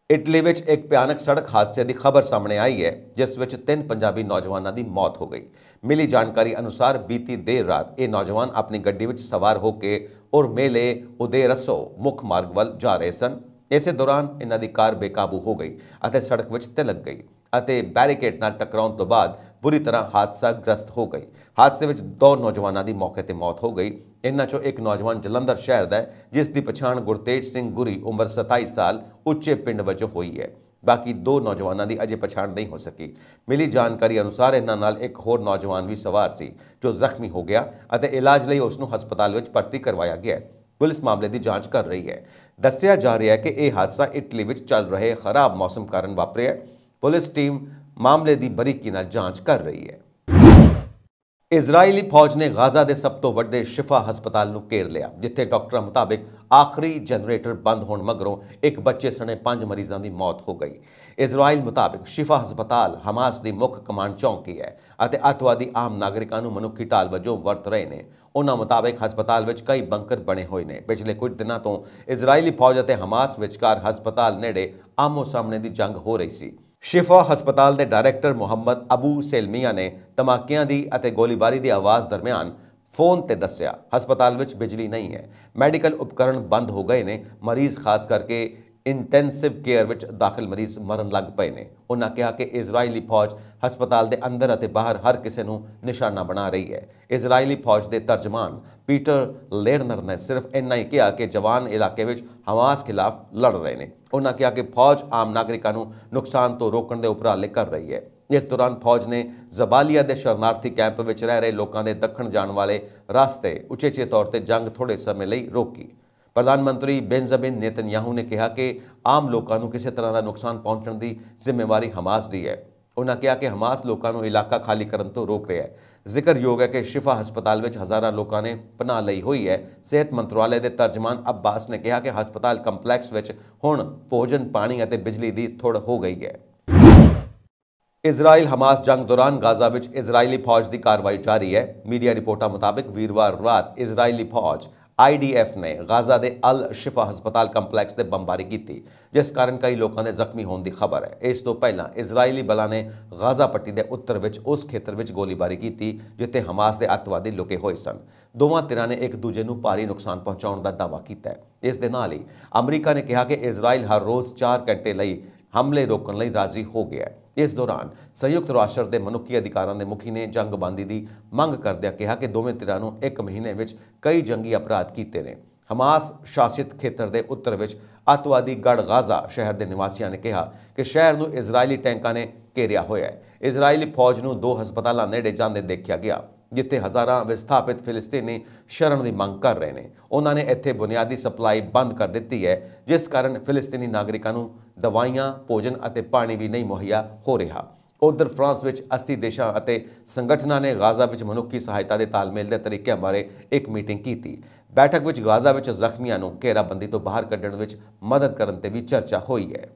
ਇਟਲੀ ਵਿੱਚ ਇੱਕ ਭਿਆਨਕ ਸੜਕ ਹਾਦਸੇ ਦੀ ਖਬਰ ਸਾਹਮਣੇ ਆਈ ਹੈ, ਜਿਸ ਵਿੱਚ 3 ਪੰਜਾਬੀ ਨੌਜਵਾਨਾਂ ਦੀ ਮੌਤ ਹੋ ਗਈ। ਮਿਲੀ ਜਾਣਕਾਰੀ ਅਨੁਸਾਰ ਬੀਤੀ ਦੇਰ ਰਾਤ ਇਹ ਨੌਜਵਾਨ ਆਪਣੀ ਗੱਡੀ ਵਿੱਚ ਸਵਾਰ ਹੋ ਕੇ ਉਰਮੇਲੇ ਉਦੇਰਸੋ ਮੁੱਖ ਮਾਰਗ ਵੱਲ ਜਾ ਰਹੇ ਸਨ। ਇਸੇ ਦੌਰਾਨ ਇਹਨਾਂ ਦੀ ਕਾਰ ਬੇਕਾਬੂ ਹੋ ਗਈ ਅਤੇ ਸੜਕ ਵਿੱਚ ਤਿਲਕ ਗਈ ਅਤੇ ਬੈਰੀਕੇਡ ਨਾਲ ਟਕਰਾਉਣ ਤੋਂ ਬਾਅਦ ਬੁਰੀ ਤਰ੍ਹਾਂ ਹਾਦਸਾ ਗ੍ਰਸਤ ਹੋ ਗਈ। ਹਾਦਸੇ ਵਿੱਚ 2 ਨੌਜਵਾਨਾਂ ਦੀ ਮੌਕੇ ਤੇ ਮੌਤ ਹੋ ਗਈ। ਇਹਨਾਂ ਚੋਂ ਇੱਕ ਨੌਜਵਾਨ ਜਲੰਧਰ ਸ਼ਹਿਰ ਦਾ ਹੈ, ਜਿਸ ਦੀ ਪਛਾਣ ਗੁਰਤੇਜ ਸਿੰਘ ਗੁਰੀ ਉਮਰ 27 ਸਾਲ ਉੱਚੇ ਪਿੰਡ ਵਜੋਂ ਹੋਈ ਹੈ। ਬਾਕੀ 2 ਨੌਜਵਾਨਾਂ ਦੀ ਅਜੇ ਪਛਾਣ ਨਹੀਂ ਹੋ ਸਕੀ। ਮਿਲੀ ਜਾਣਕਾਰੀ ਅਨੁਸਾਰ ਇਹਨਾਂ ਨਾਲ ਇੱਕ ਹੋਰ ਨੌਜਵਾਨ ਵੀ ਸਵਾਰ ਸੀ, ਜੋ ਜ਼ਖਮੀ ਹੋ ਗਿਆ ਅਤੇ ਇਲਾਜ ਲਈ ਉਸ ਨੂੰ ਹਸਪਤਾਲ ਵਿੱਚ ਭਰਤੀ ਕਰਵਾਇਆ ਗਿਆ। ਪੁਲਿਸ ਮਾਮਲੇ ਦੀ ਜਾਂਚ ਕਰ ਰਹੀ ਹੈ। ਦੱਸਿਆ ਜਾ ਰਿਹਾ ਹੈ ਕਿ ਇਹ ਹਾਦਸਾ ਇਟਲੀ ਵਿੱਚ ਚੱਲ ਰਹੇ ਖਰਾਬ ਮੌਸਮ ਕਾਰਨ ਵਾਪਰਿਆ। ਪੁਲਿਸ ਟੀਮ ਮਾਮਲੇ ਦੀ ਬਰੀਕੀ ਨਾਲ ਜਾਂਚ ਕਰ ਰਹੀ ਹੈ। ਇਜ਼ਰਾਈਲੀ ਫੌਜ ਨੇ ਗਾਜ਼ਾ ਦੇ ਸਭ ਤੋਂ ਵੱਡੇ ਸ਼ਿਫਾ ਹਸਪਤਾਲ ਨੂੰ ਘੇਰ ਲਿਆ, ਜਿੱਥੇ ਡਾਕਟਰਾਂ ਮੁਤਾਬਕ ਆਖਰੀ ਜਨਰੇਟਰ ਬੰਦ ਹੋਣ ਮਗਰੋਂ ਇੱਕ ਬੱਚੇ ਸਣੇ 5 ਮਰੀਜ਼ਾਂ ਦੀ ਮੌਤ ਹੋ ਗਈ। ਇਜ਼ਰਾਈਲ ਮੁਤਾਬਕ ਸ਼ਿਫਾ ਹਸਪਤਾਲ ਹਮਾਸ ਦੀ ਮੁੱਖ ਕਮਾਂਡ ਚੌਂਕੀ ਹੈ ਅਤੇ ਅੱਤਵਾਦੀ ਆਮ ਨਾਗਰਿਕਾਂ ਨੂੰ ਮਨੁੱਖੀ ਢਾਲ ਵਜੋਂ ਵਰਤ ਰਹੇ ਨੇ। ਉਹਨਾਂ ਮੁਤਾਬਕ ਹਸਪਤਾਲ ਵਿੱਚ ਕਈ ਬੰਕਰ ਬਣੇ ਹੋਏ ਨੇ। ਪਿਛਲੇ ਕੁਝ ਦਿਨਾਂ ਤੋਂ ਇਜ਼ਰਾਈਲੀ ਫੌਜ ਅਤੇ ਹਮਾਸ ਵਿਚਕਾਰ ਹਸਪਤਾਲ ਨੇੜੇ ਆਮੋ ਸਾਹਮਣੇ ਦੀ ਜੰਗ ਹੋ ਰਹੀ ਸੀ। ਸ਼ਿਫਾ ਹਸਪਤਾਲ ਦੇ ਡਾਇਰੈਕਟਰ ਮੁਹੰਮਦ ਅਬੂ ਸੇਲਮੀਆ ਨੇ ਧਮਾਕਿਆਂ ਦੀ ਅਤੇ ਗੋਲੀਬਾਰੀ ਦੀ ਆਵਾਜ਼ ਦਰਮਿਆਨ ਫੋਨ ਤੇ ਦੱਸਿਆ, ਹਸਪਤਾਲ ਵਿੱਚ ਬਿਜਲੀ ਨਹੀਂ ਹੈ, ਮੈਡੀਕਲ ਉਪਕਰਨ ਬੰਦ ਹੋ ਗਏ ਨੇ, ਮਰੀਜ਼ ਖਾਸ ਕਰਕੇ ਇੰਟੈਂਸਿਵ ਕੇਅਰ ਵਿੱਚ ਦਾਖਲ ਮਰੀਜ਼ ਮਰਨ ਲੱਗ ਪਏ ਨੇ। ਉਹਨਾਂ ਕਿਹਾ ਕਿ ਇਜ਼ਰਾਈਲੀ ਫੌਜ ਹਸਪਤਾਲ ਦੇ ਅੰਦਰ ਅਤੇ ਬਾਹਰ ਹਰ ਕਿਸੇ ਨੂੰ ਨਿਸ਼ਾਨਾ ਬਣਾ ਰਹੀ ਹੈ। ਇਜ਼ਰਾਈਲੀ ਫੌਜ ਦੇ ਤਰਜਮਾਨ ਪੀਟਰ ਲੇਰਨਰ ਨੇ ਸਿਰਫ ਇੰਨਾ ਹੀ ਕਿਹਾ ਕਿ ਜਵਾਨ ਇਲਾਕੇ ਵਿੱਚ ਹਮਾਸ ਖਿਲਾਫ ਲੜ ਰਹੇ ਨੇ। ਉਹਨਾਂ ਕਿਹਾ ਕਿ ਫੌਜ ਆਮ ਨਾਗਰਿਕਾਂ ਨੂੰ ਨੁਕਸਾਨ ਤੋਂ ਰੋਕਣ ਦੇ ਉਪਰਾਲੇ ਕਰ ਰਹੀ ਹੈ। ਇਸ ਦੌਰਾਨ ਫੌਜ ਨੇ ਜ਼ਬਾਲੀਆ ਦੇ ਸ਼ਰਨਾਰਥੀ ਕੈਂਪ ਵਿੱਚ ਰਹਿ ਰਹੇ ਲੋਕਾਂ ਦੇ ਦੱਖਣ ਜਾਣ ਵਾਲੇ ਰਸਤੇ ਉਚੇਚੇ ਤੌਰ ਤੇ ਜੰਗ ਥੋੜੇ ਸਮੇਂ ਲਈ ਰੋਕੀ। ਪ੍ਰਧਾਨ ਮੰਤਰੀ ਬੈਂਜਾਮਿਨ ਨੇਤਨਯਾਹੂ ਨੇ ਕਿਹਾ ਕਿ ਆਮ ਲੋਕਾਂ ਨੂੰ ਕਿਸੇ ਤਰ੍ਹਾਂ ਦਾ ਨੁਕਸਾਨ ਪਹੁੰਚਣ ਦੀ ਜ਼ਿੰਮੇਵਾਰੀ ਹਮਾਸ ਦੀ ਹੈ। ਉਹਨਾਂ ਕਿਹਾ ਕਿ ਹਮਾਸ ਲੋਕਾਂ ਨੂੰ ਇਲਾਕਾ ਖਾਲੀ ਕਰਨ ਤੋਂ ਰੋਕ ਰਿਹਾ ਹੈ। ਜ਼ਿਕਰਯੋਗ ਹੈ ਕਿ ਸ਼ਿਫਾ ਹਸਪਤਾਲ ਵਿੱਚ ਹਜ਼ਾਰਾਂ ਲੋਕਾਂ ਨੇ ਪਨਾਹ ਲਈ ਹੋਈ ਹੈ। ਸਿਹਤ ਮੰਤਰਾਲੇ ਦੇ ਤਰਜਮਾਨ ਅਬਾਸ ਨੇ ਕਿਹਾ ਕਿ ਹਸਪਤਾਲ ਕੰਪਲੈਕਸ ਵਿੱਚ ਹੁਣ ਭੋਜਨ, ਪਾਣੀ ਅਤੇ ਬਿਜਲੀ ਦੀ ਥੁੜ ਹੋ ਗਈ ਹੈ। ਇਜ਼ਰਾਈਲ ਹਮਾਸ ਜੰਗ ਦੌਰਾਨ ਗਾਜ਼ਾ ਵਿੱਚ ਇਜ਼ਰਾਈਲੀ ਫੌਜ ਦੀ ਕਾਰਵਾਈ ਜਾਰੀ ਹੈ। ਮੀਡੀਆ ਰਿਪੋਰਟਾਂ ਮੁਤਾਬਕ ਵੀਰਵਾਰ ਰਾਤ ਇਜ਼ਰਾਈਲੀ ਫੌਜ IDF ਨੇ ਗਾਜ਼ਾ ਦੇ ਅਲ ਸ਼ਿਫਾ ਹਸਪਤਾਲ ਕੰਪਲੈਕਸ ਤੇ ਬੰਬਾਰੀ ਕੀਤੀ, ਜਿਸ ਕਾਰਨ ਕਈ ਲੋਕਾਂ ਦੇ ਜ਼ਖਮੀ ਹੋਣ ਦੀ ਖਬਰ ਹੈ। ਇਸ ਤੋਂ ਪਹਿਲਾਂ ਇਜ਼ਰਾਈਲੀ ਬਲਾਂ ਨੇ ਗਾਜ਼ਾ ਪੱਟੀ ਦੇ ਉੱਤਰ ਵਿੱਚ ਉਸ ਖੇਤਰ ਵਿੱਚ ਗੋਲੀਬਾਰੀ ਕੀਤੀ ਜਿੱਥੇ ਹਮਾਸ ਦੇ ਅੱਤਵਾਦੀ ਲੁਕੇ ਹੋਏ ਸਨ। ਦੋਵਾਂ ਧਿਰਾਂ ਨੇ ਇੱਕ ਦੂਜੇ ਨੂੰ ਭਾਰੀ ਨੁਕਸਾਨ ਪਹੁੰਚਾਉਣ ਦਾ ਦਾਅਵਾ ਕੀਤਾ ਹੈ। ਇਸ ਦੇ ਨਾਲ ਹੀ ਅਮਰੀਕਾ ਨੇ ਕਿਹਾ ਕਿ ਇਜ਼ਰਾਈਲ ਹਰ ਰੋਜ਼ 4 ਘੰਟੇ ਲਈ ਹਮਲੇ ਰੋਕਣ ਲਈ ਰਾਜ਼ੀ ਹੋ ਗਿਆ ਹੈ। ਇਸ ਦੌਰਾਨ ਸੰਯੁਕਤ ਰਾਸ਼ਟਰ ਦੇ ਮਨੁੱਖੀ ਅਧਿਕਾਰਾਂ ਦੇ ਮੁਖੀ ਨੇ ਜੰਗਬੰਦੀ ਦੀ ਮੰਗ ਕਰਦਿਆਂ ਕਿਹਾ ਕਿ ਦੋਵੇਂ ਧਿਰਾਂ ਨੂੰ 1 ਮਹੀਨੇ ਵਿੱਚ ਕਈ ਜੰਗੀ ਅਪਰਾਧ ਕੀਤੇ ਨੇ। ਹਮਾਸ ਸ਼ਾਸਿਤ ਖੇਤਰ ਦੇ ਉੱਤਰ ਵਿੱਚ ਅੱਤਵਾਦੀ ਗੜ ਗਾਜ਼ਾ ਸ਼ਹਿਰ ਦੇ ਨਿਵਾਸੀਆਂ ਨੇ ਕਿਹਾ ਕਿ ਸ਼ਹਿਰ ਨੂੰ ਇਜ਼ਰਾਈਲੀ ਟੈਂਕਾਂ ਨੇ ਘੇਰਿਆ ਹੋਇਆ ਹੈ। ਇਜ਼ਰਾਈਲੀ ਫੌਜ ਨੂੰ 2 ਹਸਪਤਾਲਾਂ ਨੇੜੇ ਜਾਂਦੇ ਦੇਖਿਆ ਗਿਆ, ਜਿੱਥੇ ਹਜ਼ਾਰਾਂ ਵਿਸਥਾਪਿਤ ਫਿਲਿਸਤੀਨੀ ਸ਼ਰਨ ਦੀ ਮੰਗ ਕਰ ਰਹੇ ਨੇ। ਉਹਨਾਂ ਨੇ ਇੱਥੇ ਬੁਨਿਆਦੀ ਸਪਲਾਈ ਬੰਦ ਕਰ ਦਿੱਤੀ ਹੈ, ਜਿਸ ਕਾਰਨ ਫਿਲਿਸਤੀਨੀ ਨਾਗਰਿਕਾਂ ਨੂੰ ਦਵਾਈਆਂ, ਭੋਜਨ ਅਤੇ ਪਾਣੀ ਵੀ ਨਹੀਂ ਮੁਹੱਈਆ ਹੋ ਰਿਹਾ। ਉਧਰ ਫਰਾਂਸ ਵਿੱਚ 80 ਦੇਸ਼ਾਂ ਅਤੇ ਸੰਗਠਨਾਂ ਨੇ ਗਾਜ਼ਾ ਵਿੱਚ ਮਨੁੱਖੀ ਸਹਾਇਤਾ ਦੇ ਤਾਲਮੇਲ ਦੇ ਤਰੀਕਿਆਂ ਬਾਰੇ ਇੱਕ ਮੀਟਿੰਗ ਕੀਤੀ। ਬੈਠਕ ਵਿੱਚ ਗਾਜ਼ਾ ਵਿੱਚ ਜ਼ਖਮੀਆਂ ਨੂੰ ਘੇਰਾਬੰਦੀ ਤੋਂ ਬਾਹਰ ਕੱਢਣ ਵਿੱਚ ਮਦਦ ਕਰਨ ਤੇ ਵੀ ਚਰਚਾ ਹੋਈ ਹੈ।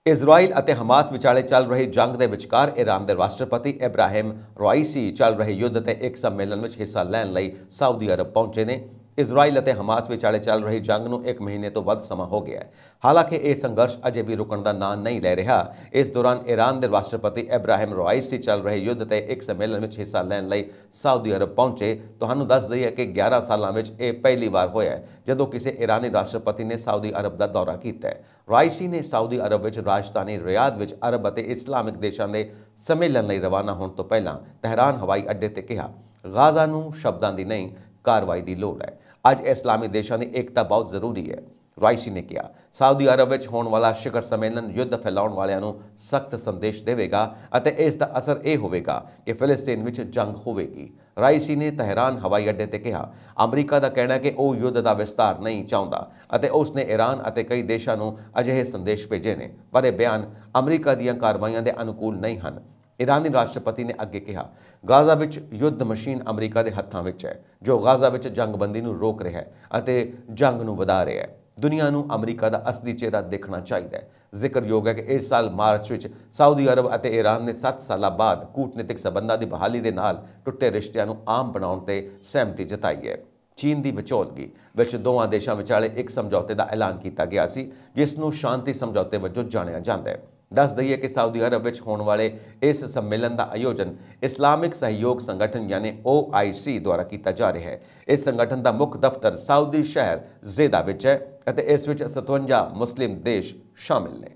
ਇਜ਼ਰਾਈਲ ਅਤੇ ਹਮਾਸ ਵਿਚਾਲੇ ਚੱਲ ਰਹੀ ਜੰਗ ਦੇ ਵਿਚਕਾਰ ਈਰਾਨ ਦੇ ਰਾਸ਼ਟਰਪਤੀ ਇਬਰਾਹਿਮ ਰਾਈਸੀ ਚੱਲ ਰਹੇ ਯੁੱਧ ਤੇ ਇੱਕ ਸੰਮੇਲਨ ਵਿੱਚ ਹਿੱਸਾ ਲੈਣ ਲਈ ਸਾਊਦੀ ਅਰਬ ਪਹੁੰਚੇ ਨੇ। ਇਜ਼ਰਾਈਲ ਅਤੇ ਹਮਾਸ ਵਿਚਾਲੇ ਚੱਲ ਰਹੀ ਜੰਗ ਨੂੰ 1 ਮਹੀਨੇ ਤੋਂ ਵੱਧ ਸਮਾਂ ਹੋ ਗਿਆ ਹੈ। ਹਾਲਾਂਕਿ ਇਹ ਸੰਘਰਸ਼ ਅਜੇ ਵੀ ਰੁਕਣ ਦਾ ਨਾਂ ਨਹੀਂ ਲੈ ਰਿਹਾ। ਇਸ ਦੌਰਾਨ ਈਰਾਨ ਦੇ ਰਾਸ਼ਟਰਪਤੀ ਇਬਰਾਹਿਮ ਰਾਈਸੀ ਚੱਲ ਰਹੇ ਯੁੱਧ ਤੇ ਇੱਕ ਸੰਮੇਲਨ ਵਿੱਚ ਹਿੱਸਾ ਲੈਣ ਲਈ ਸਾਊਦੀ ਅਰਬ ਪਹੁੰਚੇ। ਤੁਹਾਨੂੰ ਦੱਸ ਦਈਏ ਕਿ 11 ਸਾਲਾਂ ਵਿੱਚ ਇਹ ਪਹਿਲੀ ਵਾਰ ਹੋਇਆ ਹੈ ਜਦੋਂ ਕਿਸੇ ਈਰਾਨੀ ਰਾਸ਼ਟਰਪਤੀ ਨੇ ਸਾਊਦੀ ਅਰਬ ਦਾ ਦੌਰਾ ਕੀਤਾ ਹੈ। ਰਾਈਸੀ ਨੇ ਸਾਊਦੀ ਅਰਬ ਵਿੱਚ ਰਾਜਧਾਨੀ ਰਿਆਦ ਵਿੱਚ ਅਰਬ ਅਤੇ ਇਸਲਾਮਿਕ ਦੇਸ਼ਾਂ ਦੇ ਸੰਮੇਲਨ ਲਈ ਰਵਾਨਾ ਹੋਣ ਤੋਂ ਪਹਿਲਾਂ ਤਹਿਰਾਨ ਹਵਾਈ ਅੱਡੇ ਤੇ ਕਿਹਾ, ਗਾਜ਼ਾ ਨੂੰ ਸ਼ਬਦਾਂ ਦੀ ਨਹੀਂ, ਕਾਰਵਾਈ ਦੀ ਲੋੜ ਹੈ। ਅੱਜ ਇਸਲਾਮੀ ਦੇਸ਼ਾਂ ਦੀ ਏਕਤਾ ਬਹੁਤ ਜ਼ਰੂਰੀ ਹੈ। ਰਾਈਸੀ ਨੇ ਕਿਹਾ ਸਾਊਦੀ ਅਰਬ ਵਿੱਚ ਹੋਣ ਵਾਲਾ ਸ਼ਿਖਰ ਸੰਮੇਲਨ ਯੁੱਧ ਫੈਲਾਉਣ ਵਾਲਿਆਂ ਨੂੰ ਸਖਤ ਸੰਦੇਸ਼ ਦੇਵੇਗਾ ਅਤੇ ਇਸ ਦਾ ਅਸਰ ਇਹ ਹੋਵੇਗਾ ਕਿ ਫਿਲਿਸਤੀਨ ਵਿੱਚ ਜੰਗ ਹੋਵੇਗੀ। ਰਾਈਸੀ ਨੇ ਤਹਿਰਾਨ ਹਵਾਈ ਅੱਡੇ ਤੇ ਕਿਹਾ ਅਮਰੀਕਾ ਦਾ ਕਹਿਣਾ ਹੈ ਕਿ ਉਹ ਯੁੱਧ ਦਾ ਵਿਸਤਾਰ ਨਹੀਂ ਚਾਹੁੰਦਾ ਅਤੇ ਉਸ ਨੇ ਈਰਾਨ ਅਤੇ ਕਈ ਦੇਸ਼ਾਂ ਨੂੰ ਅਜਿਹੇ ਸੰਦੇਸ਼ ਭੇਜੇ ਨੇ, ਪਰ ਇਹ ਬਿਆਨ ਅਮਰੀਕਾ ਦੀਆਂ ਕਾਰਵਾਈਆਂ ਦੇ ਅਨੁਕੂਲ ਨਹੀਂ ਹਨ। ਈਰਾਨੀ ਰਾਸ਼ਟਰਪਤੀ ਨੇ ਅੱਗੇ ਕਿਹਾ ਗਾਜ਼ਾ ਵਿੱਚ ਯੁੱਧ ਮਸ਼ੀਨ ਅਮਰੀਕਾ ਦੇ ਹੱਥਾਂ ਵਿੱਚ ਹੈ ਜੋ ਗਾਜ਼ਾ ਵਿੱਚ ਜੰਗਬੰਦੀ ਨੂੰ ਰੋਕ ਰਿਹਾ ਹੈ ਅਤੇ ਜੰਗ ਨੂੰ ਵਧਾ ਰਿਹਾ ਹੈ। ਦੁਨੀਆ ਨੂੰ ਅਮਰੀਕਾ ਦਾ ਅਸਲੀ ਚਿਹਰਾ ਦੇਖਣਾ ਚਾਹੀਦਾ ਹੈ। ਜ਼ਿਕਰਯੋਗ ਹੈ ਕਿ ਇਸ ਸਾਲ ਮਾਰਚ ਵਿੱਚ ਸਾਊਦੀ ਅਰਬ ਅਤੇ ਈਰਾਨ ਨੇ 7 ਸਾਲਾਂ ਬਾਅਦ ਕੂਟਨੀਤਿਕ ਸਬੰਧਾਂ ਦੀ ਬਹਾਲੀ ਦੇ ਨਾਲ ਟੁੱਟੇ ਰਿਸ਼ਤਿਆਂ ਨੂੰ ਆਮ ਬਣਾਉਣ ਤੇ ਸਹਿਮਤੀ ਜਤਾਈ ਹੈ। ਚੀਨ ਦੀ ਵਿਚੋਲਗੀ ਵਿੱਚ ਦੋਵਾਂ ਦੇਸ਼ਾਂ ਵਿਚਾਲੇ ਇੱਕ ਸਮਝੌਤੇ ਦਾ ਐਲਾਨ ਕੀਤਾ ਗਿਆ ਸੀ ਜਿਸ ਨੂੰ ਸ਼ਾਂਤੀ ਸਮਝੌਤੇ ਵਜੋਂ ਜਾਣਿਆ ਜਾਂਦਾ ਹੈ। ਦੱਸ ਦਈਏ ਕਿ ਸਾਊਦੀ ਅਰਬ ਵਿੱਚ ਹੋਣ ਵਾਲੇ ਇਸ ਸੰਮੇਲਨ ਦਾ ਆਯੋਜਨ ਇਸਲਾਮਿਕ ਸਹਿਯੋਗ ਸੰਗਠਨ ਯਾਨੀ OIC ਦੁਆਰਾ ਕੀਤਾ ਜਾ ਰਿਹਾ ਹੈ। ਇਸ ਸੰਗਠਨ ਦਾ ਮੁੱਖ ਦਫ਼ਤਰ ਸਾਊਦੀ ਸ਼ਹਿਰ ਜ਼ੇਦਾ ਵਿੱਚ ਹੈ ਅਤੇ ਇਸ ਵਿੱਚ 57 ਮੁਸਲਿਮ ਦੇਸ਼ ਸ਼ਾਮਿਲ ਨੇ।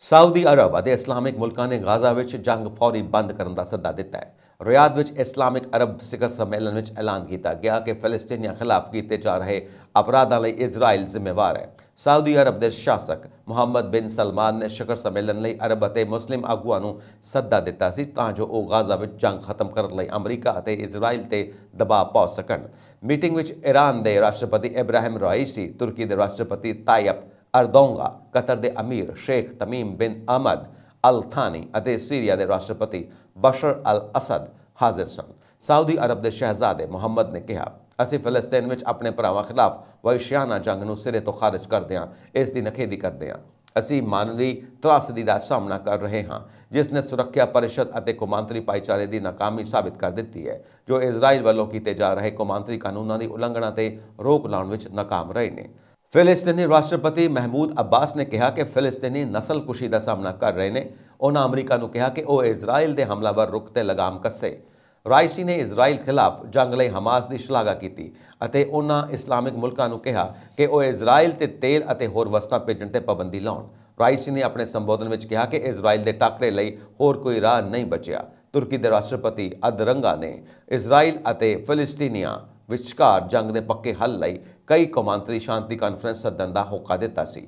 ਸਾਊਦੀ ਅਰਬ ਅਤੇ ਇਸਲਾਮਿਕ ਮੁਲਕਾਂ ਨੇ ਗਾਜ਼ਾ ਵਿੱਚ ਜੰਗ ਫੌਰੀ ਬੰਦ ਕਰਨ ਦਾ ਸੱਦਾ ਦਿੱਤਾ ਹੈ। ਰਿਆਦ ਵਿੱਚ ਇਸਲਾਮਿਕ ਅਰਬ ਸਿਖਰ ਸੰਮੇਲਨ ਵਿੱਚ ਐਲਾਨ ਕੀਤਾ ਗਿਆ ਕਿ ਫਲਸਤੀਨੀਆਂ ਖਿਲਾਫ ਕੀਤੇ ਜਾ ਰਹੇ ਅਪਰਾਧਾਂ ਲਈ ਇਜ਼ਰਾਈਲ ਜ਼ਿੰਮੇਵਾਰ ਹੈ। ਸਾਊਦੀ ਅਰਬ ਦੇ ਸ਼ਾਸਕ ਮੁਹੰਮਦ ਬਿਨ ਸਲਮਾਨ ਨੇ ਸ਼ਿਖਰ ਸੰਮੇਲਨ ਲਈ ਅਰਬ ਅਤੇ ਮੁਸਲਿਮ ਆਗੂਆਂ ਨੂੰ ਸੱਦਾ ਦਿੱਤਾ ਸੀ ਤਾਂ ਜੋ ਉਹ ਗਾਜ਼ਾ ਵਿੱਚ ਜੰਗ ਖਤਮ ਕਰਨ ਲਈ ਅਮਰੀਕਾ ਅਤੇ ਇਜ਼ਰਾਈਲ ਤੇ ਦਬਾਅ ਪਾ ਸਕਣ। ਮੀਟਿੰਗ ਵਿੱਚ ਈਰਾਨ ਦੇ ਰਾਸ਼ਟਰਪਤੀ ਇਬਰਾਹਿਮ ਰਾਈਸੀ, ਤੁਰਕੀ ਦੇ ਰਾਸ਼ਟਰਪਤੀ ਤਾਇਪ ਅਰਦੋਗਾਂ, ਕਤਰ ਦੇ ਅਮੀਰ ਸ਼ੇਖ ਤਮੀਮ ਬਿਨ ਅਹਮਦ ਅਲ ਥਾਨੀ ਅਤੇ ਸੀਰੀਆ ਦੇ ਰਾਸ਼ਟਰਪਤੀ ਬਸ਼ਰ ਅਲ ਅਸਦ ਹਾਜ਼ਰ ਸਨ। ਸਾਊਦੀ ਅਰਬ ਦੇ ਸ਼ਹਿਜ਼ਾਦੇ ਮੁਹੰਮਦ ਨੇ ਕਿਹਾ ਅਸੀਂ ਫਲਸਤੀਨ ਵਿੱਚ ਆਪਣੇ ਭਰਾਵਾਂ ਖਿਲਾਫ ਵਹਿਸ਼ਿਆਨਾ ਜੰਗ ਨੂੰ ਸਿਰੇ ਤੋਂ ਖਾਰਜ ਕਰਦੇ ਹਾਂ, ਇਸ ਦੀ ਨਖੇਦੀ ਕਰਦੇ ਹਾਂ। ਅਸੀਂ ਮਾਨਵੀ ਤਰਾਸਦੀ ਦਾ ਸਾਹਮਣਾ ਕਰ ਰਹੇ ਹਾਂ ਜਿਸ ਨੇ ਸੁਰੱਖਿਆ ਪਰਿਸ਼ਦ ਅਤੇ ਕੌਮਾਂਤਰੀ ਭਾਈਚਾਰੇ ਦੀ ਨਾਕਾਮੀ ਸਾਬਿਤ ਕਰ ਦਿੱਤੀ ਹੈ ਜੋ ਇਜ਼ਰਾਈਲ ਵੱਲੋਂ ਕੀਤੇ ਜਾ ਰਹੇ ਕੌਮਾਂਤਰੀ ਕਾਨੂੰਨਾਂ ਦੀ ਉਲੰਘਣਾ ਤੇ ਰੋਕ ਲਾਉਣ ਵਿੱਚ ਨਾਕਾਮ ਰਹੇ ਨੇ। ਫਿਲਿਸਤੀਨੀ ਰਾਸ਼ਟਰਪਤੀ ਮਹਿਮੂਦ ਅੱਬਾਸ ਨੇ ਕਿਹਾ ਕਿ ਫਿਲਿਸਤੀਨੀ ਨਸਲਕੁਸ਼ੀ ਦਾ ਸਾਹਮਣਾ ਕਰ ਰਹੇ ਨੇ। ਉਹਨਾਂ ਅਮਰੀਕਾ ਨੂੰ ਕਿਹਾ ਕਿ ਉਹ ਇਜ਼ਰਾਈਲ ਦੇ ਹਮਲਾਵਰ ਰੁਖ ਤੇ ਲਗਾਮ ਕੱਸੇ। ਰਾਈਸੀ ਨੇ ਇਜ਼ਰਾਈਲ ਖਿਲਾਫ ਜੰਗ ਲਈ ਹਮਾਸ ਦੀ ਸ਼ਲਾਘਾ ਕੀਤੀ ਅਤੇ ਉਹਨਾਂ ਇਸਲਾਮਿਕ ਮੁਲਕਾਂ ਨੂੰ ਕਿਹਾ ਕਿ ਉਹ ਇਜ਼ਰਾਈਲ ਤੇ ਤੇਲ ਅਤੇ ਹੋਰ ਵਸਤਾਂ ਭੇਜਣ ਤੇ ਪਾਬੰਦੀ ਲਾਉਣ। ਰਾਈਸੀ ਨੇ ਆਪਣੇ ਸੰਬੋਧਨ ਵਿੱਚ ਕਿਹਾ ਕਿ ਇਜ਼ਰਾਈਲ ਦੇ ਟਾਕਰੇ ਲਈ ਹੋਰ ਕੋਈ ਰਾਹ ਨਹੀਂ ਬਚਿਆ। ਤੁਰਕੀ ਦੇ ਰਾਸ਼ਟਰਪਤੀ ਅਦਰੰਗਾ ਨੇ ਇਜ਼ਰਾਈਲ ਅਤੇ ਫਿਲਿਸਤੀਨੀਆਂ ਵਿਚਕਾਰ ਜੰਗ ਦੇ ਪੱਕੇ ਹੱਲ ਲਈ ਕਈ ਕੌਮਾਂਤਰੀ ਸ਼ਾਂਤੀ ਕਾਨਫਰੰਸ ਸੱਦਣ ਦਾ ਹੋਕਾ ਦਿੱਤਾ ਸੀ।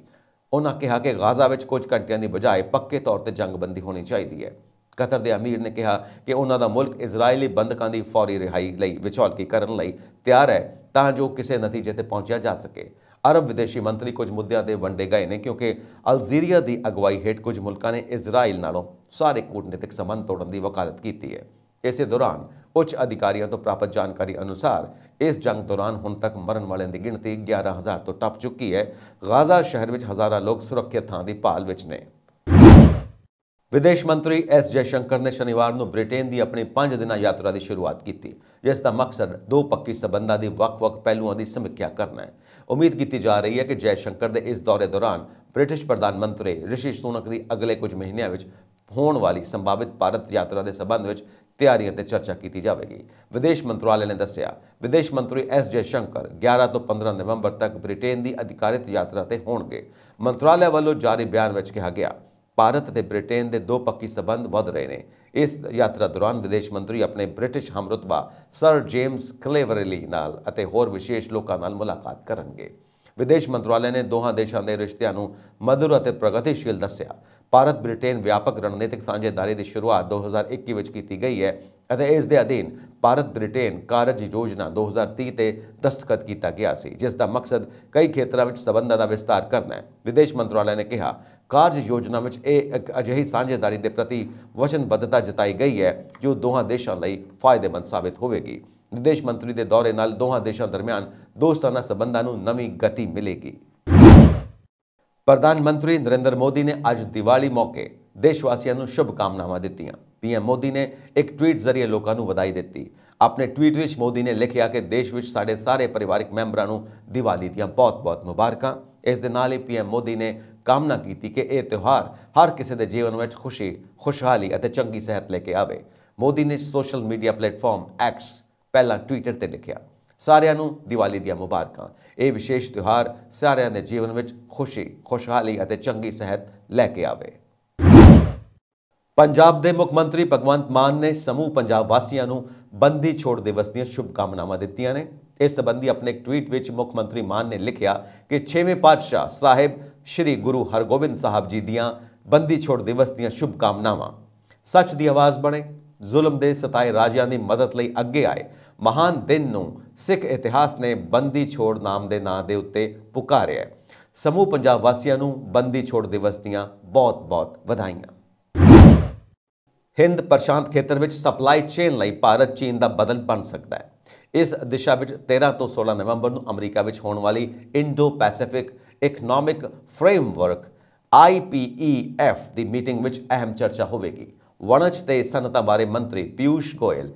ਉਹਨਾਂ ਕਿਹਾ ਕਿ ਗਾਜ਼ਾ ਵਿੱਚ ਕੁਝ ਘੰਟਿਆਂ ਦੀ ਬਜਾਏ ਪੱਕੇ ਤੌਰ ਤੇ ਜੰਗਬੰਦੀ ਹੋਣੀ ਚਾਹੀਦੀ ਹੈ। ਕਤਰ ਦੇ ਅਮੀਰ ਨੇ ਕਿਹਾ ਕਿ ਉਹਨਾਂ ਦਾ ਮੁਲਕ ਇਜ਼ਰਾਈਲੀ ਬੰਦਕਾਂ ਦੀ ਫੌਰੀ ਰਿਹਾਈ ਲਈ ਵਿਚੋਲਗੀ ਕਰਨ ਲਈ ਤਿਆਰ ਹੈ ਤਾਂ ਜੋ ਕਿਸੇ ਨਤੀਜੇ ਤੇ ਪਹੁੰਚਿਆ ਜਾ ਸਕੇ। ਅਰਬ ਵਿਦੇਸ਼ੀ ਮੰਤਰੀ ਕੁਝ ਮੁੱਦਿਆਂ ਤੇ ਵੰਡੇ ਗਏ ਨੇ ਕਿਉਂਕਿ ਅਲਜੀਰੀਆ ਦੀ ਅਗਵਾਈ ਹੇਠ ਕੁਝ ਮੁਲਕਾਂ ਨੇ ਇਜ਼ਰਾਈਲ ਨਾਲੋਂ ਸਾਰੇ ਕੂਟਨੀਤਿਕ ਸੰਬੰਧ ਤੋੜਨ ਦੀ ਵਕਾਲਤ ਕੀਤੀ ਹੈ। ਇਸੇ ਦੌਰਾਨ ਉੱਚ ਅਧਿਕਾਰੀਆਂ ਤੋਂ ਪ੍ਰਾਪਤ ਜਾਣਕਾਰੀ ਅਨੁਸਾਰ ਇਸ ਜੰਗ ਦੌਰਾਨ ਹੁਣ ਤੱਕ ਮਰਨ ਵਾਲਿਆਂ ਦੀ ਗਿਣਤੀ 11,000 ਤੋਂ ਟੱਪ ਚੁੱਕੀ ਹੈ। ਗਾਜ਼ਾ ਸ਼ਹਿਰ ਵਿੱਚ ਹਜ਼ਾਰਾਂ ਲੋਕ ਸੁਰੱਖਿਅਤ ਥਾਂ ਦੀ ਭਾਲ ਵਿੱਚ ਨੇ। ਵਿਦੇਸ਼ ਮੰਤਰੀ ਐਸ ਜੈਸ਼ੰਕਰ ਨੇ ਸ਼ਨੀਵਾਰ ਨੂੰ ਬ੍ਰਿਟੇਨ ਦੀ ਆਪਣੀ 5 ਦਿਨਾਂ ਯਾਤਰਾ ਦੀ ਸ਼ੁਰੂਆਤ ਕੀਤੀ ਜਿਸ ਦਾ ਮਕਸਦ ਦੋ ਪੱਕੀ ਸਬੰਧਾਂ ਦੀ ਵੱਖ-ਵੱਖ ਪਹਿਲੂਆਂ ਦੀ ਸਮੀਖਿਆ ਕਰਨਾ ਹੈ। ਉਮੀਦ ਕੀਤੀ ਜਾ ਰਹੀ ਹੈ ਕਿ ਜੈਸ਼ੰਕਰ ਦੇ ਇਸ ਦੌਰੇ ਦੌਰਾਨ ਬ੍ਰਿਟਿਸ਼ ਪ੍ਰਧਾਨ ਮੰਤਰੀ ਰਿਸ਼ੀ ਸੁਨਕ ਦੀ ਅਗਲੇ ਕੁਝ ਮਹੀਨਿਆਂ ਵਿੱਚ ਹੋਣ ਵਾਲੀ ਸੰਭਾਵਿਤ ਭਾਰਤ ਯਾਤਰਾ ਦੇ ਸਬੰਧ ਵਿੱਚ ਤਿਆਰੀਆਂ ਤੇ ਚਰਚਾ ਕੀਤੀ ਜਾਵੇਗੀ। ਵਿਦੇਸ਼ ਮੰਤਰਾਲੇ ਨੇ ਦੱਸਿਆ ਵਿਦੇਸ਼ ਮੰਤਰੀ ਐਸ ਜੈਸ਼ੰਕਰ 11 ਤੋਂ 15 ਨਵੰਬਰ ਤੱਕ ਬ੍ਰਿਟੇਨ ਦੀ ਅਧਿਕਾਰਿਤ ਯਾਤਰਾ ਤੇ ਹੋਣਗੇ। ਮੰਤਰਾਲੇ ਵੱਲੋਂ ਜਾਰੀ ਬਿਆਨ ਵਿੱਚ ਕਿਹਾ ਗਿਆ ਭਾਰਤ ਅਤੇ ਬ੍ਰਿਟੇਨ ਦੇ ਦੋ ਪੱਕੀ ਸਬੰਧ ਵਧ ਰਹੇ ਨੇ। ਇਸ ਯਾਤਰਾ ਦੌਰਾਨ ਵਿਦੇਸ਼ ਮੰਤਰੀ ਆਪਣੇ ਬ੍ਰਿਟਿਸ਼ ਹਮਰੁਤਬਾ ਸਰ ਜੇਮਸ ਕਲੇਵਰਲੀ ਨਾਲ ਅਤੇ ਹੋਰ ਵਿਸ਼ੇਸ਼ ਲੋਕਾਂ ਨਾਲ ਮੁਲਾਕਾਤ ਕਰਨਗੇ। ਵਿਦੇਸ਼ ਮੰਤਰਾਲੇ ਨੇ ਦੋਹਾਂ ਦੇਸ਼ਾਂ ਦੇ ਰਿਸ਼ਤਿਆਂ ਨੂੰ ਮਧੁਰ ਅਤੇ ਪ੍ਰਗਤੀਸ਼ੀਲ ਦੱਸਿਆ। ਭਾਰਤ ਬ੍ਰਿਟੇਨ ਵਿਆਪਕ ਰਣਨੀਤਿਕ ਸਾਂਝੇਦਾਰੀ ਦੀ ਸ਼ੁਰੂਆਤ 2021 ਵਿੱਚ ਕੀਤੀ ਗਈ ਹੈ ਅਤੇ ਇਸ ਦੇ ਅਧੀਨ ਭਾਰਤ ਬ੍ਰਿਟੇਨ ਕਾਰਜ ਯੋਜਨਾ 2030 ਤੇ ਦਸਤਖਤ ਕੀਤਾ ਗਿਆ ਸੀ ਜਿਸ ਦਾ ਮਕਸਦ ਕਈ ਖੇਤਰਾਂ ਵਿੱਚ ਸਬੰਧਾਂ ਦਾ ਵਿਸਤਾਰ ਕਰਨਾ ਹੈ। ਵਿਦੇਸ਼ ਮੰਤਰਾਲੇ ਨੇ ਕਿਹਾ ਕਾਰਜ ਯੋਜਨਾ ਵਿੱਚ ਇਹ ਇੱਕ ਅਜਿਹੀ ਸਾਂਝੇਦਾਰੀ ਦੇ ਪ੍ਰਤੀ ਵਚਨਬੱਧਤਾ ਜਤਾਈ ਗਈ ਹੈ ਜੋ ਦੋਹਾਂ ਦੇਸ਼ਾਂ ਲਈ ਫਾਇਦੇਮੰਦ ਸਾਬਿਤ ਹੋਵੇਗੀ। ਵਿਦੇਸ਼ ਮੰਤਰੀ ਦੇ ਦੌਰੇ ਨਾਲ ਦੋਹਾਂ ਦੇਸ਼ਾਂ ਦਰਮਿਆਨ ਦੋਸਤਾਨਾ ਸਬੰਧਾਂ ਨੂੰ ਨਵੀਂ ਗਤੀ ਮਿਲੇਗੀ। ਪ੍ਰਧਾਨ ਮੰਤਰੀ ਨਰਿੰਦਰ ਮੋਦੀ ਨੇ ਅੱਜ ਦੀਵਾਲੀ ਮੌਕੇ ਦੇਸ਼ਵਾਸੀਆਂ ਨੂੰ ਸ਼ੁਭਕਾਮਨਾਵਾਂ ਦਿੱਤੀਆਂ। ਪੀਐਮ ਮੋਦੀ ਨੇ ਇੱਕ ਟਵੀਟ ਜ਼ਰੀਏ ਲੋਕਾਂ ਨੂੰ ਵਧਾਈ ਦਿੱਤੀ। ਆਪਣੇ ਟਵੀਟ ਵਿੱਚ ਮੋਦੀ ਨੇ ਲਿਖਿਆ ਕਿ ਦੇਸ਼ ਵਿੱਚ ਸਾਡੇ ਸਾਰੇ ਪਰਿਵਾਰਕ ਮੈਂਬਰਾਂ ਨੂੰ ਦੀਵਾਲੀ ਦੀਆਂ ਬਹੁਤ-ਬਹੁਤ ਮੁਬਾਰਕਾਂ। ਇਸ ਦੇ ਨਾਲ ਹੀ ਪੀਐਮ ਮੋਦੀ ਨੇ ਕਾਮਨਾ ਕੀਤੀ ਕਿ ਇਹ ਤਿਉਹਾਰ ਹਰ ਕਿਸੇ ਦੇ ਜੀਵਨ ਵਿੱਚ ਖੁਸ਼ੀ, ਖੁਸ਼ਹਾਲੀ ਅਤੇ ਚੰਗੀ ਸਿਹਤ ਲੈ ਕੇ ਆਵੇ। ਮੋਦੀ ਨੇ ਸੋਸ਼ਲ ਮੀਡੀਆ ਪਲੇਟਫਾਰਮ ਐਕਸ ਪਹਿਲਾਂ ਟਵਿੱਟਰ ਤੇ ਲਿਖਿਆ ਸਾਰਿਆਂ ਨੂੰ ਦੀਵਾਲੀ ਦੀਆਂ ਮੁਬਾਰਕਾਂ। ਇਹ ਵਿਸ਼ੇਸ਼ ਤਿਉਹਾਰ ਸਾਰਿਆਂ ਦੇ ਜੀਵਨ ਵਿੱਚ ਖੁਸ਼ੀ, ਖੁਸ਼ਹਾਲੀ ਅਤੇ ਚੰਗੀ ਸਿਹਤ ਲੈ ਕੇ ਆਵੇ। ਪੰਜਾਬ ਦੇ ਮੁੱਖ ਮੰਤਰੀ ਭਗਵੰਤ ਮਾਨ ਨੇ ਸਮੂਹ ਪੰਜਾਬ ਵਾਸੀਆਂ ਨੂੰ ਬੰਦੀ ਛੋੜ ਦਿਵਸ ਦੀਆਂ ਸ਼ੁਭਕਾਮਨਾਵਾਂ ਦਿੱਤੀਆਂ ਨੇ। ਇਸ ਸੰਬੰਧੀ ਆਪਣੇ ਇੱਕ ਟਵੀਟ ਵਿੱਚ ਮੁੱਖ ਮੰਤਰੀ ਮਾਨ ਨੇ ਲਿਖਿਆ ਕਿ 6ਵੇਂ ਪਾਤਸ਼ਾਹ ਸਾਹਿਬ ਸ਼੍ਰੀ ਗੁਰੂ ਹਰਗੋਬਿੰਦ ਸਾਹਿਬ ਜੀ ਦੀਆਂ ਬੰਦੀ ਛੋੜ ਦਿਵਸ ਦੀਆਂ ਸ਼ੁਭਕਾਮਨਾਵਾਂ। ਸੱਚ ਦੀ ਆਵਾਜ਼ ਬਣੇ, ਜ਼ੁਲਮ ਦੇ ਸਤਾਏ ਰਾਜਿਆਂ ਦੀ ਮਦਦ ਲਈ ਅੱਗੇ ਆਏ ਮਹਾਨ ਦਿਨ ਨੂੰ ਸਿੱਖ ਇਤਿਹਾਸ ਨੇ ਬੰਦੀ ਛੋੜ ਨਾਮ ਦੇ ਨਾਂ ਦੇ ਉੱਤੇ ਪੁਕਾਰਿਆ। ਸਮੂਹ ਪੰਜਾਬ ਵਾਸੀਆਂ ਨੂੰ ਬੰਦੀ ਛੋੜ ਦਿਵਸ ਦੀਆਂ ਬਹੁਤ-ਬਹੁਤ ਵਧਾਈਆਂ। ਹਿੰਦ ਪ੍ਰਸ਼ਾਂਤ ਖੇਤਰ ਵਿੱਚ ਸਪਲਾਈ ਚੇਨ ਲਈ ਭਾਰਤ ਚੀਨ ਦਾ ਬਦਲ ਬਣ ਸਕਦਾ ਹੈ। ਇਸ ਦਿਸ਼ਾ ਵਿੱਚ 13 ਤੋਂ 16 ਨਵੰਬਰ ਨੂੰ ਅਮਰੀਕਾ ਵਿੱਚ ਹੋਣ ਵਾਲੀ Indo Pacific economic framework IPEF ਦੀ ਮੀਟਿੰਗ ਵਿੱਚ ਅਹਿਮ ਚਰਚਾ ਹੋਵੇਗੀ। ਵਣਜ ਤੇ ਸਨਅਤਾਂ ਬਾਰੇ ਮੰਤਰੀ ਪਿਊਸ਼ ਗੋਇਲ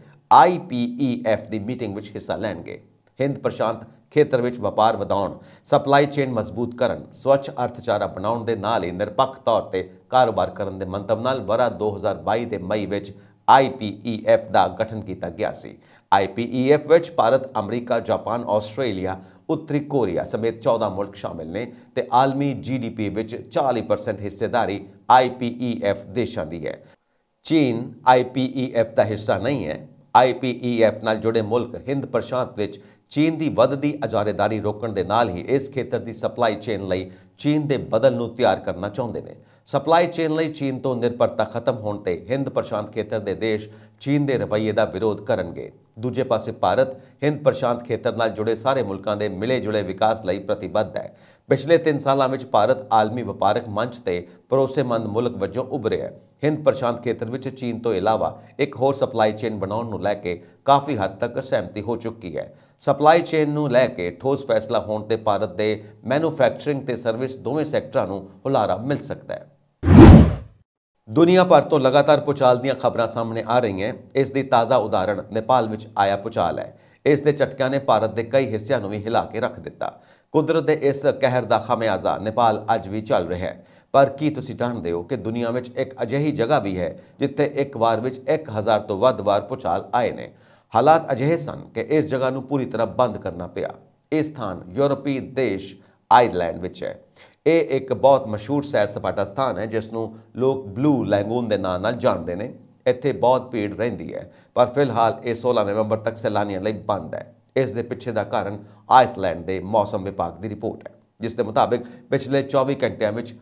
IPEF ਦੀ ਮੀਟਿੰਗ ਵਿੱਚ ਹਿੱਸਾ ਲੈਣਗੇ। ਹਿੰਦ ਪ੍ਰਸ਼ਾਂਤ ਖੇਤਰ ਵਿੱਚ ਵਪਾਰ ਵਧਾਉਣ, ਸਪਲਾਈ ਚੇਨ ਮਜ਼ਬੂਤ ਕਰਨ, ਸਵੱਛ ਅਰਥਚਾਰਾ ਬਣਾਉਣ ਦੇ ਨਾਲ ਹੀ ਨਿਰਪੱਖ ਤੌਰ ਤੇ ਕਾਰੋਬਾਰ ਕਰਨ ਦੇ ਮੰਤਵ ਨਾਲ ਵਰ੍ਹਾ 2022 ਦੇ ਮਈ ਵਿੱਚ IPEF ਦਾ ਗਠਨ ਕੀਤਾ ਗਿਆ ਸੀ। IPEF ਵਿੱਚ ਭਾਰਤ, ਅਮਰੀਕਾ, ਜਾਪਾਨ, ਆਸਟ੍ਰੇਲੀਆ, ਉੱਤਰੀ ਕੋਰੀਆ ਸਮੇਤ 14 ਮੁਲਕ ਸ਼ਾਮਿਲ ਨੇ ਤੇ ਆਲਮੀ GDP ਵਿੱਚ 40% ਹਿੱਸੇਦਾਰੀ IPEF ਦੇਸ਼ਾਂ ਦੀ ਹੈ। ਚੀਨ IPEF ਦਾ ਹਿੱਸਾ ਨਹੀਂ ਹੈ। IPEF ਨਾਲ ਜੁੜੇ ਮੁਲਕ ਹਿੰਦ ਪ੍ਰਸ਼ਾਂਤ ਵਿੱਚ ਚੀਨ ਦੀ ਵੱਧਦੀ ਅਜਾਰੇਦਾਰੀ ਰੋਕਣ ਦੇ ਨਾਲ ਹੀ ਇਸ ਖੇਤਰ ਦੀ ਸਪਲਾਈ ਚੇਨ ਲਈ ਚੀਨ ਦੇ ਬਦਲ ਨੂੰ ਤਿਆਰ ਕਰਨਾ ਚਾਹੁੰਦੇ ਨੇ। ਸਪਲਾਈ ਚੇਨ ਲਈ ਚੀਨ ਤੋਂ ਨਿਰਭਰਤਾ ਖਤਮ ਹੋਣ ਤੇ ਹਿੰਦ ਪ੍ਰਸ਼ਾਂਤ ਖੇਤਰ ਦੇ ਦੇਸ਼ ਚੀਨ ਦੇ ਰਵੱਈਏ ਦਾ ਵਿਰੋਧ ਕਰਨਗੇ। ਦੂਜੇ ਪਾਸੇ ਭਾਰਤ ਹਿੰਦ ਪ੍ਰਸ਼ਾਂਤ ਖੇਤਰ ਨਾਲ ਜੁੜੇ ਸਾਰੇ ਮੁਲਕਾਂ ਦੇ ਮਿਲੇ-ਜੁਲੇ ਵਿਕਾਸ ਲਈ ਪ੍ਰਤੀਬੱਧ ਹੈ। ਪਿਛਲੇ 3 ਸਾਲਾਂ ਵਿੱਚ ਭਾਰਤ ਆਲਮੀ ਵਪਾਰਕ ਮੰਚ ਤੇ ਭਰੋਸੇਮੰਦ ਮੁਲਕ ਵਜੋਂ ਉੱਭਰਿਆ ਹੈ। ਹਿੰਦ ਪ੍ਰਸ਼ਾਂਤ ਖੇਤਰ ਵਿੱਚ ਚੀਨ ਤੋਂ ਇਲਾਵਾ ਇੱਕ ਹੋਰ ਸਪਲਾਈ ਚੇਨ ਬਣਾਉਣ ਨੂੰ ਲੈ ਕੇ ਕਾਫੀ ਹੱਦ ਤੱਕ ਸਹਿਮਤੀ ਹੋ ਚੁੱਕੀ ਹੈ। ਸਪਲਾਈ ਚੇਨ ਨੂੰ ਲੈ ਕੇ ਠੋਸ ਫੈਸਲਾ ਹੋਣ ਤੇ ਭਾਰਤ ਦੇ ਮੈਨੂਫੈਕਚਰਿੰਗ ਤੇ ਸਰਵਿਸ ਦੋਵੇਂ ਸੈਕਟਰਾਂ ਨੂੰ ਹੁਲਾਰਾ ਮਿਲ ਸਕਦਾ ਹੈ। ਦੁਨੀਆ ਭਰ ਤੋਂ ਲਗਾਤਾਰ ਭੂਚਾਲ ਦੀਆਂ ਖਬਰਾਂ ਸਾਹਮਣੇ ਆ ਰਹੀਆਂ। ਇਸ ਦੀ ਤਾਜ਼ਾ ਉਦਾਹਰਣ ਨੇਪਾਲ ਵਿੱਚ ਆਇਆ ਭੂਚਾਲ ਹੈ। ਇਸ ਦੇ ਝਟਕਿਆਂ ਨੇ ਭਾਰਤ ਦੇ ਕਈ ਹਿੱਸਿਆਂ ਨੂੰ ਵੀ ਹਿਲਾ ਕੇ ਰੱਖ ਦਿੱਤਾ। ਕੁਦਰਤ ਦੇ ਇਸ ਕਹਿਰ ਦਾ ਖਾਮਿਆਜ਼ਾ ਨੇਪਾਲ ਅੱਜ ਵੀ ਚੱਲ ਰਿਹਾ ਹੈ। ਪਰ ਕੀ ਤੁਸੀਂ ਜਾਣਦੇ ਹੋ ਕਿ ਦੁਨੀਆ ਵਿੱਚ ਇੱਕ ਅਜਿਹੀ ਜਗ੍ਹਾ ਵੀ ਹੈ ਜਿੱਥੇ ਇੱਕ ਵਾਰ ਵਿੱਚ 1000 ਤੋਂ ਵੱਧ ਵਾਰ ਭੂਚਾਲ ਆਏ ਨੇ। ਹਾਲਾਤ ਅਜਿਹੇ ਸਨ ਕਿ ਇਸ ਜਗ੍ਹਾ ਨੂੰ ਪੂਰੀ ਤਰ੍ਹਾਂ ਬੰਦ ਕਰਨਾ ਪਿਆ। ਇਹ ਸਥਾਨ ਯੂਰਪੀ ਦੇਸ਼ ਆਇਰਲੈਂਡ ਵਿੱਚ ਹੈ। ਇਹ ਇੱਕ ਬਹੁਤ ਮਸ਼ਹੂਰ ਸੈਰ ਸਪਾਟਾ ਸਥਾਨ ਹੈ ਜਿਸ ਨੂੰ ਲੋਕ ਬਲੂ ਲੈਗੂਨ ਦੇ ਨਾਂ ਨਾਲ ਜਾਣਦੇ ਨੇ। ਇੱਥੇ ਬਹੁਤ ਭੀੜ ਰਹਿੰਦੀ ਹੈ ਪਰ ਫਿਲਹਾਲ ਇਹ 16 ਨਵੰਬਰ ਤੱਕ ਸੈਲਾਨੀਆਂ ਲਈ ਬੰਦ ਹੈ। ਇਸ ਦੇ ਪਿੱਛੇ ਦਾ ਕਾਰਨ ਆਈਸਲੈਂਡ ਦੇ ਮੌਸਮ ਵਿਭਾਗ ਦੀ ਰਿਪੋਰਟ ਹੈ, ਜਿਸ ਦੇ ਮੁਤਾਬਿਕ ਪਿਛਲੇ 24 ਘੰਟਿਆਂ ਵਿੱਚ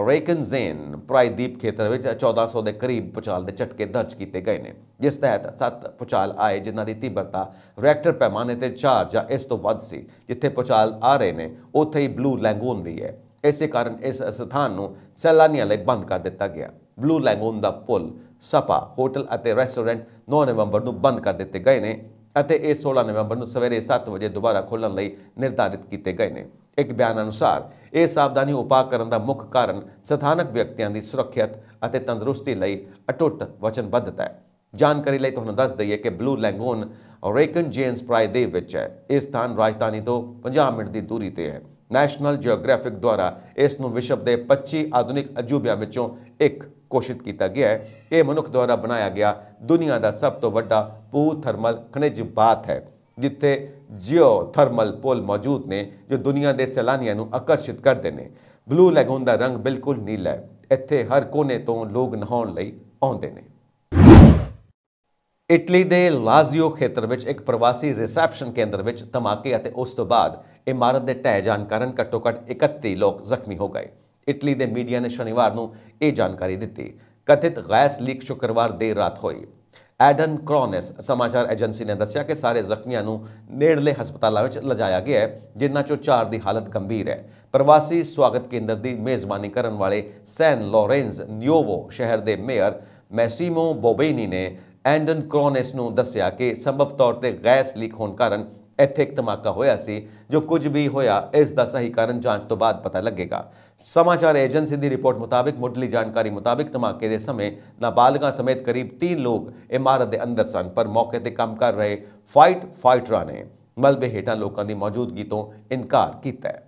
ਰੇਕਨਜ਼ੇਨ ਪ੍ਰਾਇਦੀਪ ਖੇਤਰ ਵਿੱਚ 1400 ਦੇ ਕਰੀਬ ਭੂਚਾਲ ਦੇ ਝਟਕੇ ਦਰਜ ਕੀਤੇ ਗਏ ਨੇ, ਜਿਸ ਤਹਿਤ 7 ਭੂਚਾਲ ਆਏ ਜਿਨ੍ਹਾਂ ਦੀ ਤੀਬਰਤਾ ਰਿਐਕਟਰ ਪੈਮਾਨੇ ਤੇ 4 ਜਾਂ ਇਸ ਤੋਂ ਵੱਧ ਸੀ। ਜਿੱਥੇ ਭੂਚਾਲ ਆ ਰਹੇ ਨੇ ਉੱਥੇ ਹੀ ਬਲੂ ਲੈਗੂਨ ਵੀ ਹੈ। ਇਸੇ ਕਾਰਨ ਇਸ ਸਥਾਨ ਨੂੰ ਸੈਲਾਨੀਆਂ ਲਈ ਬੰਦ ਕਰ ਦਿੱਤਾ ਗਿਆ। ਬਲੂ ਲੈਗੂਨ ਦਾ ਪੁਲ, ਸਪਾ, ਹੋਟਲ ਅਤੇ ਰੈਸਟੋਰੈਂਟ 9 ਨਵੰਬਰ ਨੂੰ ਬੰਦ ਕਰ ਦਿੱਤੇ ਗਏ ਨੇ ਅਤੇ ਇਹ 16 ਨਵੰਬਰ ਨੂੰ ਸਵੇਰੇ 7 ਵਜੇ ਦੁਬਾਰਾ ਖੋਲ੍ਹਣ ਲਈ ਨਿਰਧਾਰਿਤ ਕੀਤੇ ਗਏ ਨੇ। ਇੱਕ ਬਿਆਨ ਅਨੁਸਾਰ ਇਹ ਸਾਵਧਾਨੀ ਉਪਾਅ ਕਰਨ ਦਾ ਮੁੱਖ ਕਾਰਨ ਸਥਾਨਕ ਵਿਅਕਤੀਆਂ ਦੀ ਸੁਰੱਖਿਅਤ ਅਤੇ ਤੰਦਰੁਸਤੀ ਲਈ ਅਟੁੱਟ ਵਚਨਬੱਧਤਾ ਹੈ। ਜਾਣਕਾਰੀ ਲਈ ਤੁਹਾਨੂੰ ਦੱਸ ਦਈਏ ਕਿ ਬਲੂ ਲੈਗੂਨ ਰੇਕਨਜ਼ੇਨ ਪ੍ਰਾਇਦੀਪ ਵਿੱਚ ਹੈ। ਇਹ ਸਥਾਨ ਰਾਜਧਾਨੀ ਤੋਂ 50 ਮਿੰਟ ਦੀ ਦੂਰੀ ਤੇ ਹੈ। ਨੈਸ਼ਨਲ ਜਿਓਗ੍ਰਾਫਿਕ ਦੁਆਰਾ ਇਸ ਨੂੰ ਵਿਸ਼ਵ ਦੇ 25 ਆਧੁਨਿਕ ਅਜੂਬਿਆਂ ਵਿੱਚੋਂ ਇੱਕ ਘੋਸ਼ਿਤ ਕੀਤਾ ਗਿਆ ਹੈ। ਇਹ ਮਨੁੱਖ ਦੁਆਰਾ ਬਣਾਇਆ ਗਿਆ ਦੁਨੀਆ ਦਾ ਸਭ ਤੋਂ ਵੱਡਾ ਭੂ-ਥਰਮਲ ਖਣਿਜ ਬਾਤ ਹੈ, ਜਿੱਥੇ ਜਿਓਥਰਮਲ ਪੁਲ ਮੌਜੂਦ ਨੇ ਜੋ ਦੁਨੀਆ ਦੇ ਸੈਲਾਨੀਆਂ ਨੂੰ ਆਕਰਸ਼ਿਤ ਕਰਦੇ ਨੇ। ਬਲੂ ਲੈਗੂਨ ਦਾ ਰੰਗ ਬਿਲਕੁਲ ਨੀਲਾ ਹੈ। ਇੱਥੇ ਹਰ ਕੋਨੇ ਤੋਂ ਲੋਕ ਨਹਾਉਣ ਲਈ ਆਉਂਦੇ ਨੇ। ਇਟਲੀ ਦੇ ਲਾਜ਼ੀਓ ਖੇਤਰ ਵਿੱਚ ਇੱਕ ਪ੍ਰਵਾਸੀ ਰਿਸੈਪਸ਼ਨ ਕੇਂਦਰ ਵਿੱਚ ਧਮਾਕੇ ਅਤੇ ਉਸ ਤੋਂ ਬਾਅਦ ਇਮਾਰਤ ਦੇ ਢਹਿ ਜਾਣ ਕਾਰਨ ਘੱਟੋ-ਘੱਟ 31 ਲੋਕ ਜ਼ਖਮੀ ਹੋ ਗਏ। ਇਟਲੀ ਦੇ ਮੀਡੀਆ ਨੇ ਸ਼ਨੀਵਾਰ ਨੂੰ ਇਹ ਜਾਣਕਾਰੀ ਦਿੱਤੀ। ਕਥਿਤ ਗੈਸ ਲੀਕ ਸ਼ੁੱਕਰਵਾਰ ਦੇਰ ਰਾਤ ਹੋਈ। ਐਡਨ ਕ੍ਰੋਨਸ ਸਮਾਚਾਰ ਏਜੰਸੀ ਨੇ ਦੱਸਿਆ ਕਿ ਸਾਰੇ ਜ਼ਖਮੀਆਂ ਨੂੰ ਨੇੜਲੇ ਹਸਪਤਾਲਾਂ ਵਿੱਚ ਲਿਜਾਇਆ ਗਿਆ ਹੈ, ਜਿਨ੍ਹਾਂ ਚੋਂ 4 ਦੀ ਹਾਲਤ ਗੰਭੀਰ ਹੈ। ਪ੍ਰਵਾਸੀ ਸਵਾਗਤ ਕੇਂਦਰ ਦੀ ਮੇਜ਼ਬਾਨੀ ਕਰਨ ਵਾਲੇ ਸੈਨ ਲੋਰੈਂਜ਼ ਨਿਓਵੋ ਸ਼ਹਿਰ ਦੇ ਮੇਅਰ ਮੈਸੀਮੋ ਬੋਬੇਨੀ ਨੇ ਐਡਨ ਕ੍ਰੋਨਸ ਨੂੰ ਦੱਸਿਆ ਕਿ ਸੰਭਵ ਤੌਰ ਤੇ ਗੈਸ ਲੀਕ ਹੋਣ ਕਾਰਨ ਇੱਥੇ ਇੱਕ ਧਮਾਕਾ ਹੋਇਆ ਸੀ। ਜੋ ਕੁਝ ਵੀ ਹੋਇਆ ਇਸ ਦਾ ਸਹੀ ਕਾਰਨ ਜਾਂਚ ਤੋਂ ਬਾਅਦ ਪਤਾ ਲੱਗੇਗਾ। ਸਮਾਚਾਰ ਏਜੰਸੀ ਦੀ ਰਿਪੋਰਟ ਮੁਤਾਬਿਕ ਮੁੱਢਲੀ ਜਾਣਕਾਰੀ ਮੁਤਾਬਿਕ ਧਮਾਕੇ ਦੇ ਸਮੇਂ ਨਾਬਾਲਗਾਂ ਸਮੇਤ ਕਰੀਬ 3 ਲੋਕ ਇਮਾਰਤ ਦੇ ਅੰਦਰ ਸਨ, ਪਰ ਮੌਕੇ ਤੇ ਕੰਮ ਕਰ ਰਹੇ ਫਾਈਟਰਾਂ ਨੇ ਮਲਬੇ ਹੇਠਾਂ ਲੋਕਾਂ ਦੀ ਮੌਜੂਦਗੀ ਤੋਂ ਇਨਕਾਰ ਕੀਤਾ ਹੈ।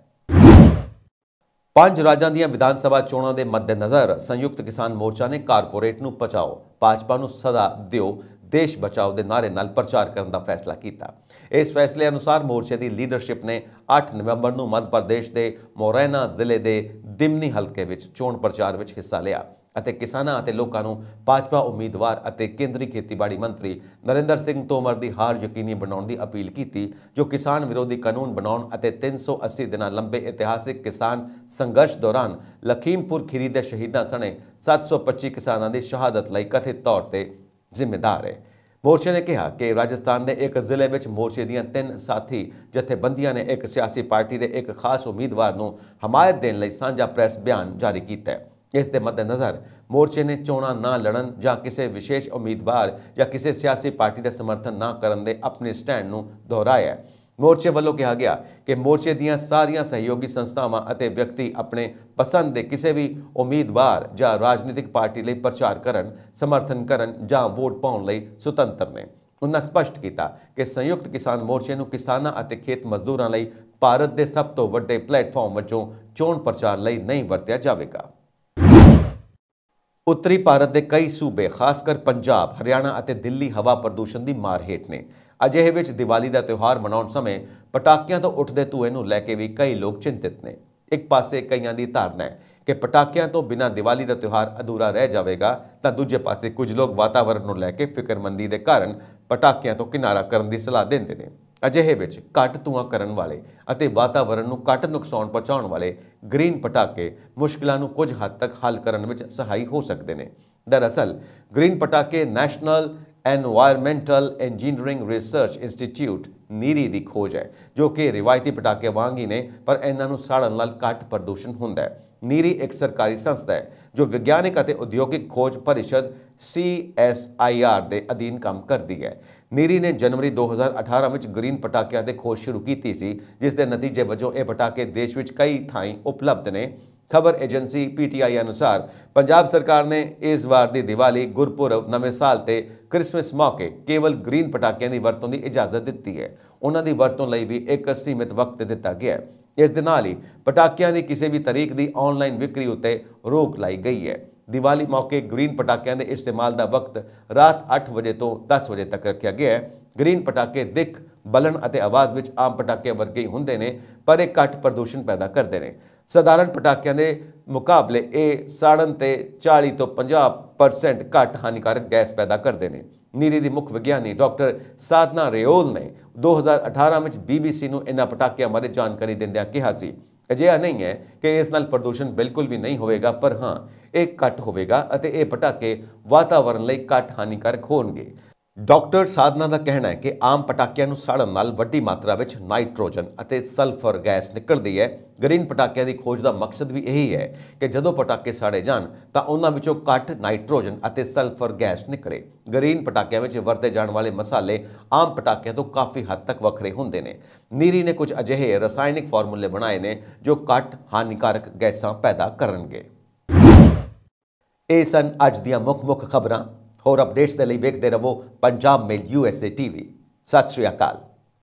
5 ਰਾਜਾਂ ਦੀਆਂ ਵਿਧਾਨ ਸਭਾ ਚੋਣਾਂ ਦੇ ਮੱਦੇਨਜ਼ਰ ਸੰਯੁਕਤ ਕਿਸਾਨ ਮੋਰਚਾ ਨੇ ਕਾਰਪੋਰੇਟ ਨੂੰ ਬਚਾਓ, ਭਾਜਪਾ ਨੂੰ ਸਦਾ ਦਿਓ, ਦੇਸ਼ ਬਚਾਓ ਦੇ ਨਾਅਰੇ ਨਾਲ ਪ੍ਰਚਾਰ ਕਰਨ ਦਾ ਫੈਸਲਾ ਕੀਤਾ। ਇਸ ਫੈਸਲੇ ਅਨੁਸਾਰ ਮੋਰਚੇ ਦੀ ਲੀਡਰਸ਼ਿਪ ਨੇ 8 ਨਵੰਬਰ ਨੂੰ ਮੱਧ ਪ੍ਰਦੇਸ਼ ਦੇ ਮੋਰੈਨਾ ਜ਼ਿਲ੍ਹੇ ਦੇ ਦਿਮਨੀ ਹਲਕੇ ਵਿੱਚ ਚੋਣ ਪ੍ਰਚਾਰ ਵਿੱਚ ਹਿੱਸਾ ਲਿਆ। ਅਤੇ ਕਿਸਾਨਾਂ ਅਤੇ ਲੋਕਾਂ ਨੂੰ ਭਾਜਪਾ ਉਮੀਦਵਾਰ ਅਤੇ ਕੇਂਦਰੀ ਖੇਤੀਬਾੜੀ ਮੰਤਰੀ ਨਰਿੰਦਰ ਸਿੰਘ ਤੋਮਰ ਦੀ ਹਾਰ ਯਕੀਨੀ ਬਣਾਉਣ ਦੀ ਅਪੀਲ ਕੀਤੀ, ਜੋ ਕਿਸਾਨ ਵਿਰੋਧੀ ਕਾਨੂੰਨ ਬਣਾਉਣ ਅਤੇ 380 ਦਿਨਾਂ ਲੰਬੇ ਇਤਿਹਾਸਿਕ ਕਿਸਾਨ ਸੰਘਰਸ਼ ਦੌਰਾਨ ਲਖੀਮਪੁਰ ਖੀਰੀ ਦੇ ਸ਼ਹੀਦਾਂ ਸਣੇ 725 ਕਿਸਾਨਾਂ ਦੀ ਸ਼ਹਾਦਤ ਲਈ ਕਥਿਤ ਤੌਰ ਤੇ ਜ਼ਿੰਮੇਦਾਰ ਹੈ। ਮੋਰਚੇ ਨੇ ਕਿਹਾ ਕਿ ਰਾਜਸਥਾਨ ਦੇ ਇੱਕ ਜ਼ਿਲ੍ਹੇ ਵਿੱਚ ਮੋਰਚੇ ਦੀਆਂ 3 ਸਾਥੀ ਜਥੇਬੰਦੀਆਂ ਨੇ ਇੱਕ ਸਿਆਸੀ ਪਾਰਟੀ ਦੇ ਇੱਕ ਖਾਸ ਉਮੀਦਵਾਰ ਨੂੰ ਹਮਾਇਤ ਦੇਣ ਲਈ ਸਾਂਝਾ ਪ੍ਰੈਸ ਬਿਆਨ ਜਾਰੀ ਕੀਤਾ ਹੈ। ਇਸ ਦੇ ਮੱਦੇਨਜ਼ਰ ਮੋਰਚੇ ਨੇ ਚੋਣਾਂ ਨਾ ਲੜਨ ਜਾਂ ਕਿਸੇ ਵਿਸ਼ੇਸ਼ ਉਮੀਦਵਾਰ ਜਾਂ ਕਿਸੇ ਸਿਆਸੀ ਪਾਰਟੀ ਦਾ ਸਮਰਥਨ ਨਾ ਕਰਨ ਦੇ ਆਪਣੇ ਸਟੈਂਡ ਨੂੰ ਦੁਹਰਾਇਆ ਹੈ। ਮੋਰਚੇ ਵੱਲੋਂ ਕਿਹਾ ਗਿਆ ਕਿ ਮੋਰਚੇ ਦੀਆਂ ਸਾਰੀਆਂ ਸਹਿਯੋਗੀ ਸੰਸਥਾਵਾਂ ਅਤੇ ਵਿਅਕਤੀ ਆਪਣੇ ਪਸੰਦ ਦੇ ਕਿਸੇ ਵੀ ਉਮੀਦਵਾਰ ਜਾਂ ਰਾਜਨੀਤਿਕ ਪਾਰਟੀ ਲਈ ਪ੍ਰਚਾਰ ਕਰਨ, ਸਮਰਥਨ ਕਰਨ ਜਾਂ ਵੋਟ ਪਾਉਣ ਲਈ ਸੁਤੰਤਰ ਨੇ। ਉਨ੍ਹਾਂ ਸਪਸ਼ਟ ਕੀਤਾ ਕਿ ਸੰਯੁਕਤ ਕਿਸਾਨ ਮੋਰਚੇ ਨੂੰ ਕਿਸਾਨਾਂ ਅਤੇ ਖੇਤ ਮਜ਼ਦੂਰਾਂ ਲਈ ਭਾਰਤ ਦੇ ਸਭ ਤੋਂ ਵੱਡੇ ਪਲੇਟਫਾਰਮ ਵਜੋਂ ਚੋਣ ਪ੍ਰਚਾਰ ਲਈ ਨਹੀਂ ਵਰਤਿਆ ਜਾਵੇਗਾ। ਉੱਤਰੀ ਭਾਰਤ ਦੇ ਕਈ ਸੂਬੇ ਖਾਸ ਕਰ ਪੰਜਾਬ, ਹਰਿਆਣਾ ਅਤੇ ਦਿੱਲੀ ਹਵਾ ਪ੍ਰਦੂਸ਼ਣ ਦੀ ਮਾਰ ਹੇਠ ਨੇ। ਅਜਿਹੇ ਵਿੱਚ ਦੀਵਾਲੀ ਦਾ ਤਿਉਹਾਰ ਮਨਾਉਣ ਸਮੇਂ ਪਟਾਕਿਆਂ ਤੋਂ ਉੱਠਦੇ ਧੂਏ ਨੂੰ ਲੈ ਕੇ ਵੀ ਕਈ ਲੋਕ ਚਿੰਤਿਤ ਨੇ। ਇੱਕ ਪਾਸੇ ਕਈਆਂ ਦੀ ਧਾਰਨਾ ਹੈ ਕਿ ਪਟਾਕਿਆਂ ਤੋਂ ਬਿਨਾਂ ਦੀਵਾਲੀ ਦਾ ਤਿਉਹਾਰ ਅਧੂਰਾ ਰਹਿ ਜਾਵੇਗਾ, ਤਾਂ ਦੂਜੇ ਪਾਸੇ ਕੁਝ ਲੋਕ ਵਾਤਾਵਰਣ ਨੂੰ ਲੈ ਕੇ ਫਿਕਰਮੰਦੀ ਦੇ ਕਾਰਨ ਪਟਾਕਿਆਂ ਤੋਂ ਕਿਨਾਰਾ ਕਰਨ ਦੀ ਸਲਾਹ ਦਿੰਦੇ ਨੇ। ਅਜਿਹੇ ਵਿੱਚ ਘੱਟ ਧੂਆਂ ਕਰਨ ਵਾਲੇ ਅਤੇ ਵਾਤਾਵਰਣ ਨੂੰ ਘੱਟ ਨੁਕਸਾਨ ਪਹੁੰਚਾਉਣ ਵਾਲੇ ਗ੍ਰੀਨ ਪਟਾਕੇ ਮੁਸ਼ਕਿਲਾਂ ਨੂੰ ਕੁਝ ਹੱਦ ਤੱਕ ਹੱਲ ਕਰਨ ਵਿੱਚ ਸਹਾਈ ਹੋ ਸਕਦੇ ਨੇ। ਦਰਅਸਲ ਗ੍ਰੀਨ ਪਟਾਕੇ National Environmental Engineering Research Institute NEERI ਦੀ ਖੋਜ ਹੈ, ਜੋ ਕਿ ਰਿਵਾਇਤੀ ਪਟਾਕੇ ਵਾਂਗ ਹੀ ਨੇ, ਪਰ ਇਹਨਾਂ ਨੂੰ ਸਾੜਨ ਨਾਲ ਘੱਟ ਪ੍ਰਦੂਸ਼ਣ ਹੁੰਦਾ ਹੈ। ਨੀਰੀ ਇੱਕ ਸਰਕਾਰੀ ਸੰਸਥਾ ਹੈ ਜੋ ਵਿਗਿਆਨਿਕ ਅਤੇ ਉਦਯੋਗਿਕ ਖੋਜ ਪਰਿਸ਼ਦ CSIR ਦੇ ਅਧੀਨ ਕੰਮ ਕਰਦੀ ਹੈ। ਨੀਰੀ ਨੇ ਜਨਵਰੀ 2018 ਵਿੱਚ ਗ੍ਰੀਨ ਪਟਾਕਿਆਂ ਦੇ ਖੋਜ ਸ਼ੁਰੂ ਕੀਤੀ ਸੀ, ਜਿਸ ਦੇ ਨਤੀਜੇ ਵਜੋਂ ਇਹ ਪਟਾਕੇ ਦੇਸ਼ ਵਿੱਚ ਕਈ ਥਾਈਂ ਉਪਲਬਧ ਨੇ। ਖਬਰ ਏਜੰਸੀ PTI ਅਨੁਸਾਰ ਪੰਜਾਬ ਸਰਕਾਰ ਨੇ ਇਸ ਵਾਰ ਦੀ ਦੀਵਾਲੀ, ਗੁਰਪੁਰਬ, ਨਵੇਂ ਸਾਲ ਤੇ ਕ੍ਰਿਸਮਸ ਮੌਕੇ ਕੇਵਲ ਗ੍ਰੀਨ ਪਟਾਕਿਆਂ ਦੀ ਵਰਤੋਂ ਦੀ ਇਜਾਜ਼ਤ ਦਿੱਤੀ ਹੈ। ਉਹਨਾਂ ਦੀ ਵਰਤੋਂ ਲਈ ਵੀ ਇੱਕ ਸੀਮਿਤ ਵਕਤ ਦਿੱਤਾ ਗਿਆ ਹੈ। ਇਸ ਦੇ ਨਾਲ ਹੀ ਪਟਾਕਿਆਂ ਦੀ ਕਿਸੇ ਵੀ ਤਰੀਕ ਦੀ ਆਨਲਾਈਨ ਵਿਕਰੀ ਉੱਤੇ ਰੋਕ ਲਾਈ ਗਈ ਹੈ। ਦੀਵਾਲੀ ਮੌਕੇ ਗ੍ਰੀਨ ਪਟਾਕਿਆਂ ਦੇ ਇਸਤੇਮਾਲ ਦਾ ਵਕਤ ਰਾਤ 8 ਵਜੇ ਤੋਂ 10 ਵਜੇ ਤੱਕ ਰੱਖਿਆ ਗਿਆ ਹੈ। ਗ੍ਰੀਨ ਪਟਾਕੇ ਦਿੱਖ, ਬਲਣ ਅਤੇ ਆਵਾਜ਼ ਵਿੱਚ ਆਮ ਪਟਾਕਿਆਂ ਵਰਗੇ ਹੀ ਹੁੰਦੇ ਨੇ, ਪਰ ਇਹ ਘੱਟ ਪ੍ਰਦੂਸ਼ਣ ਪੈਦਾ ਕਰਦੇ ਨੇ। ਸਧਾਰਨ ਪਟਾਕਿਆਂ ਦੇ ਮੁਕਾਬਲੇ ਇਹ ਸਾੜਨ ਤੇ 40 ਤੋਂ 50% ਘੱਟ ਹਾਨੀਕਾਰਕ ਗੈਸ ਪੈਦਾ ਕਰਦੇ ਨੇ। ਨੀਰੀ ਦੀ ਮੁੱਖ ਵਿਗਿਆਨੀ ਡਾਕਟਰ ਸਾਧਨਾ ਰਿਓਲ ਨੇ 2018 ਵਿੱਚ BBC ਨੂੰ ਇਹਨਾਂ ਪਟਾਕਿਆਂ ਬਾਰੇ ਜਾਣਕਾਰੀ ਦਿੰਦਿਆਂ ਕਿਹਾ ਸੀ, ਅਜਿਹਾ ਨਹੀਂ ਹੈ ਕਿ ਇਸ ਨਾਲ ਪ੍ਰਦੂਸ਼ਣ ਬਿਲਕੁਲ ਵੀ ਨਹੀਂ ਹੋਵੇਗਾ, ਪਰ ਹਾਂ, ਇਹ ਘੱਟ ਹੋਵੇਗਾ ਅਤੇ ਇਹ ਪਟਾਕੇ ਵਾਤਾਵਰਣ ਲਈ ਘੱਟ ਹਾਨੀਕਾਰਕ ਹੋਣਗੇ। ਡਾਕਟਰ ਸਾਧਨਾ ਦਾ ਕਹਿਣਾ ਹੈ ਕਿ ਆਮ ਪਟਾਕਿਆਂ ਨੂੰ ਸਾੜਨ ਨਾਲ ਵੱਡੀ ਮਾਤਰਾ ਵਿੱਚ ਨਾਈਟ੍ਰੋਜਨ ਅਤੇ ਸਲਫਰ ਗੈਸ ਨਿਕਲਦੀ ਹੈ। ਗ੍ਰੀਨ ਪਟਾਕਿਆਂ ਦੀ ਖੋਜ ਦਾ ਮਕਸਦ ਵੀ ਇਹੀ ਹੈ ਕਿ ਜਦੋਂ ਪਟਾਕੇ ਸਾੜੇ ਜਾਣ ਤਾਂ ਉਹਨਾਂ ਵਿੱਚੋਂ ਘੱਟ ਨਾਈਟ੍ਰੋਜਨ ਅਤੇ ਸਲਫਰ ਗੈਸ ਨਿਕਲੇ। ਗ੍ਰੀਨ ਪਟਾਕਿਆਂ ਵਿੱਚ ਵਰਤੇ ਜਾਣ ਵਾਲੇ ਮਸਾਲੇ ਆਮ ਪਟਾਕਿਆਂ ਤੋਂ ਕਾਫੀ ਹੱਦ ਤੱਕ ਵੱਖਰੇ ਹੁੰਦੇ ਨੇ। ਨੀਰੀ ਨੇ ਕੁਝ ਅਜਿਹੇ ਰਸਾਇਣਿਕ ਫਾਰਮੂਲੇ ਬਣਾਏ ਨੇ ਜੋ ਘੱਟ ਹਾਨੀਕਾਰਕ ਗੈਸਾਂ ਪੈਦਾ ਕਰਨਗੇ। ਇਹ ਸਨ ਅੱਜ ਦੀਆਂ ਮੁੱਖ ਖਬਰਾਂ। ਹੋਰ ਅਪਡੇਟਸ ਦੇ ਲਈ ਵੇਖਦੇ ਰਹੋ ਪੰਜਾਬ ਮੇਲ USA TV। ਸਤਿ ਸ਼੍ਰੀ ਅਕਾਲ।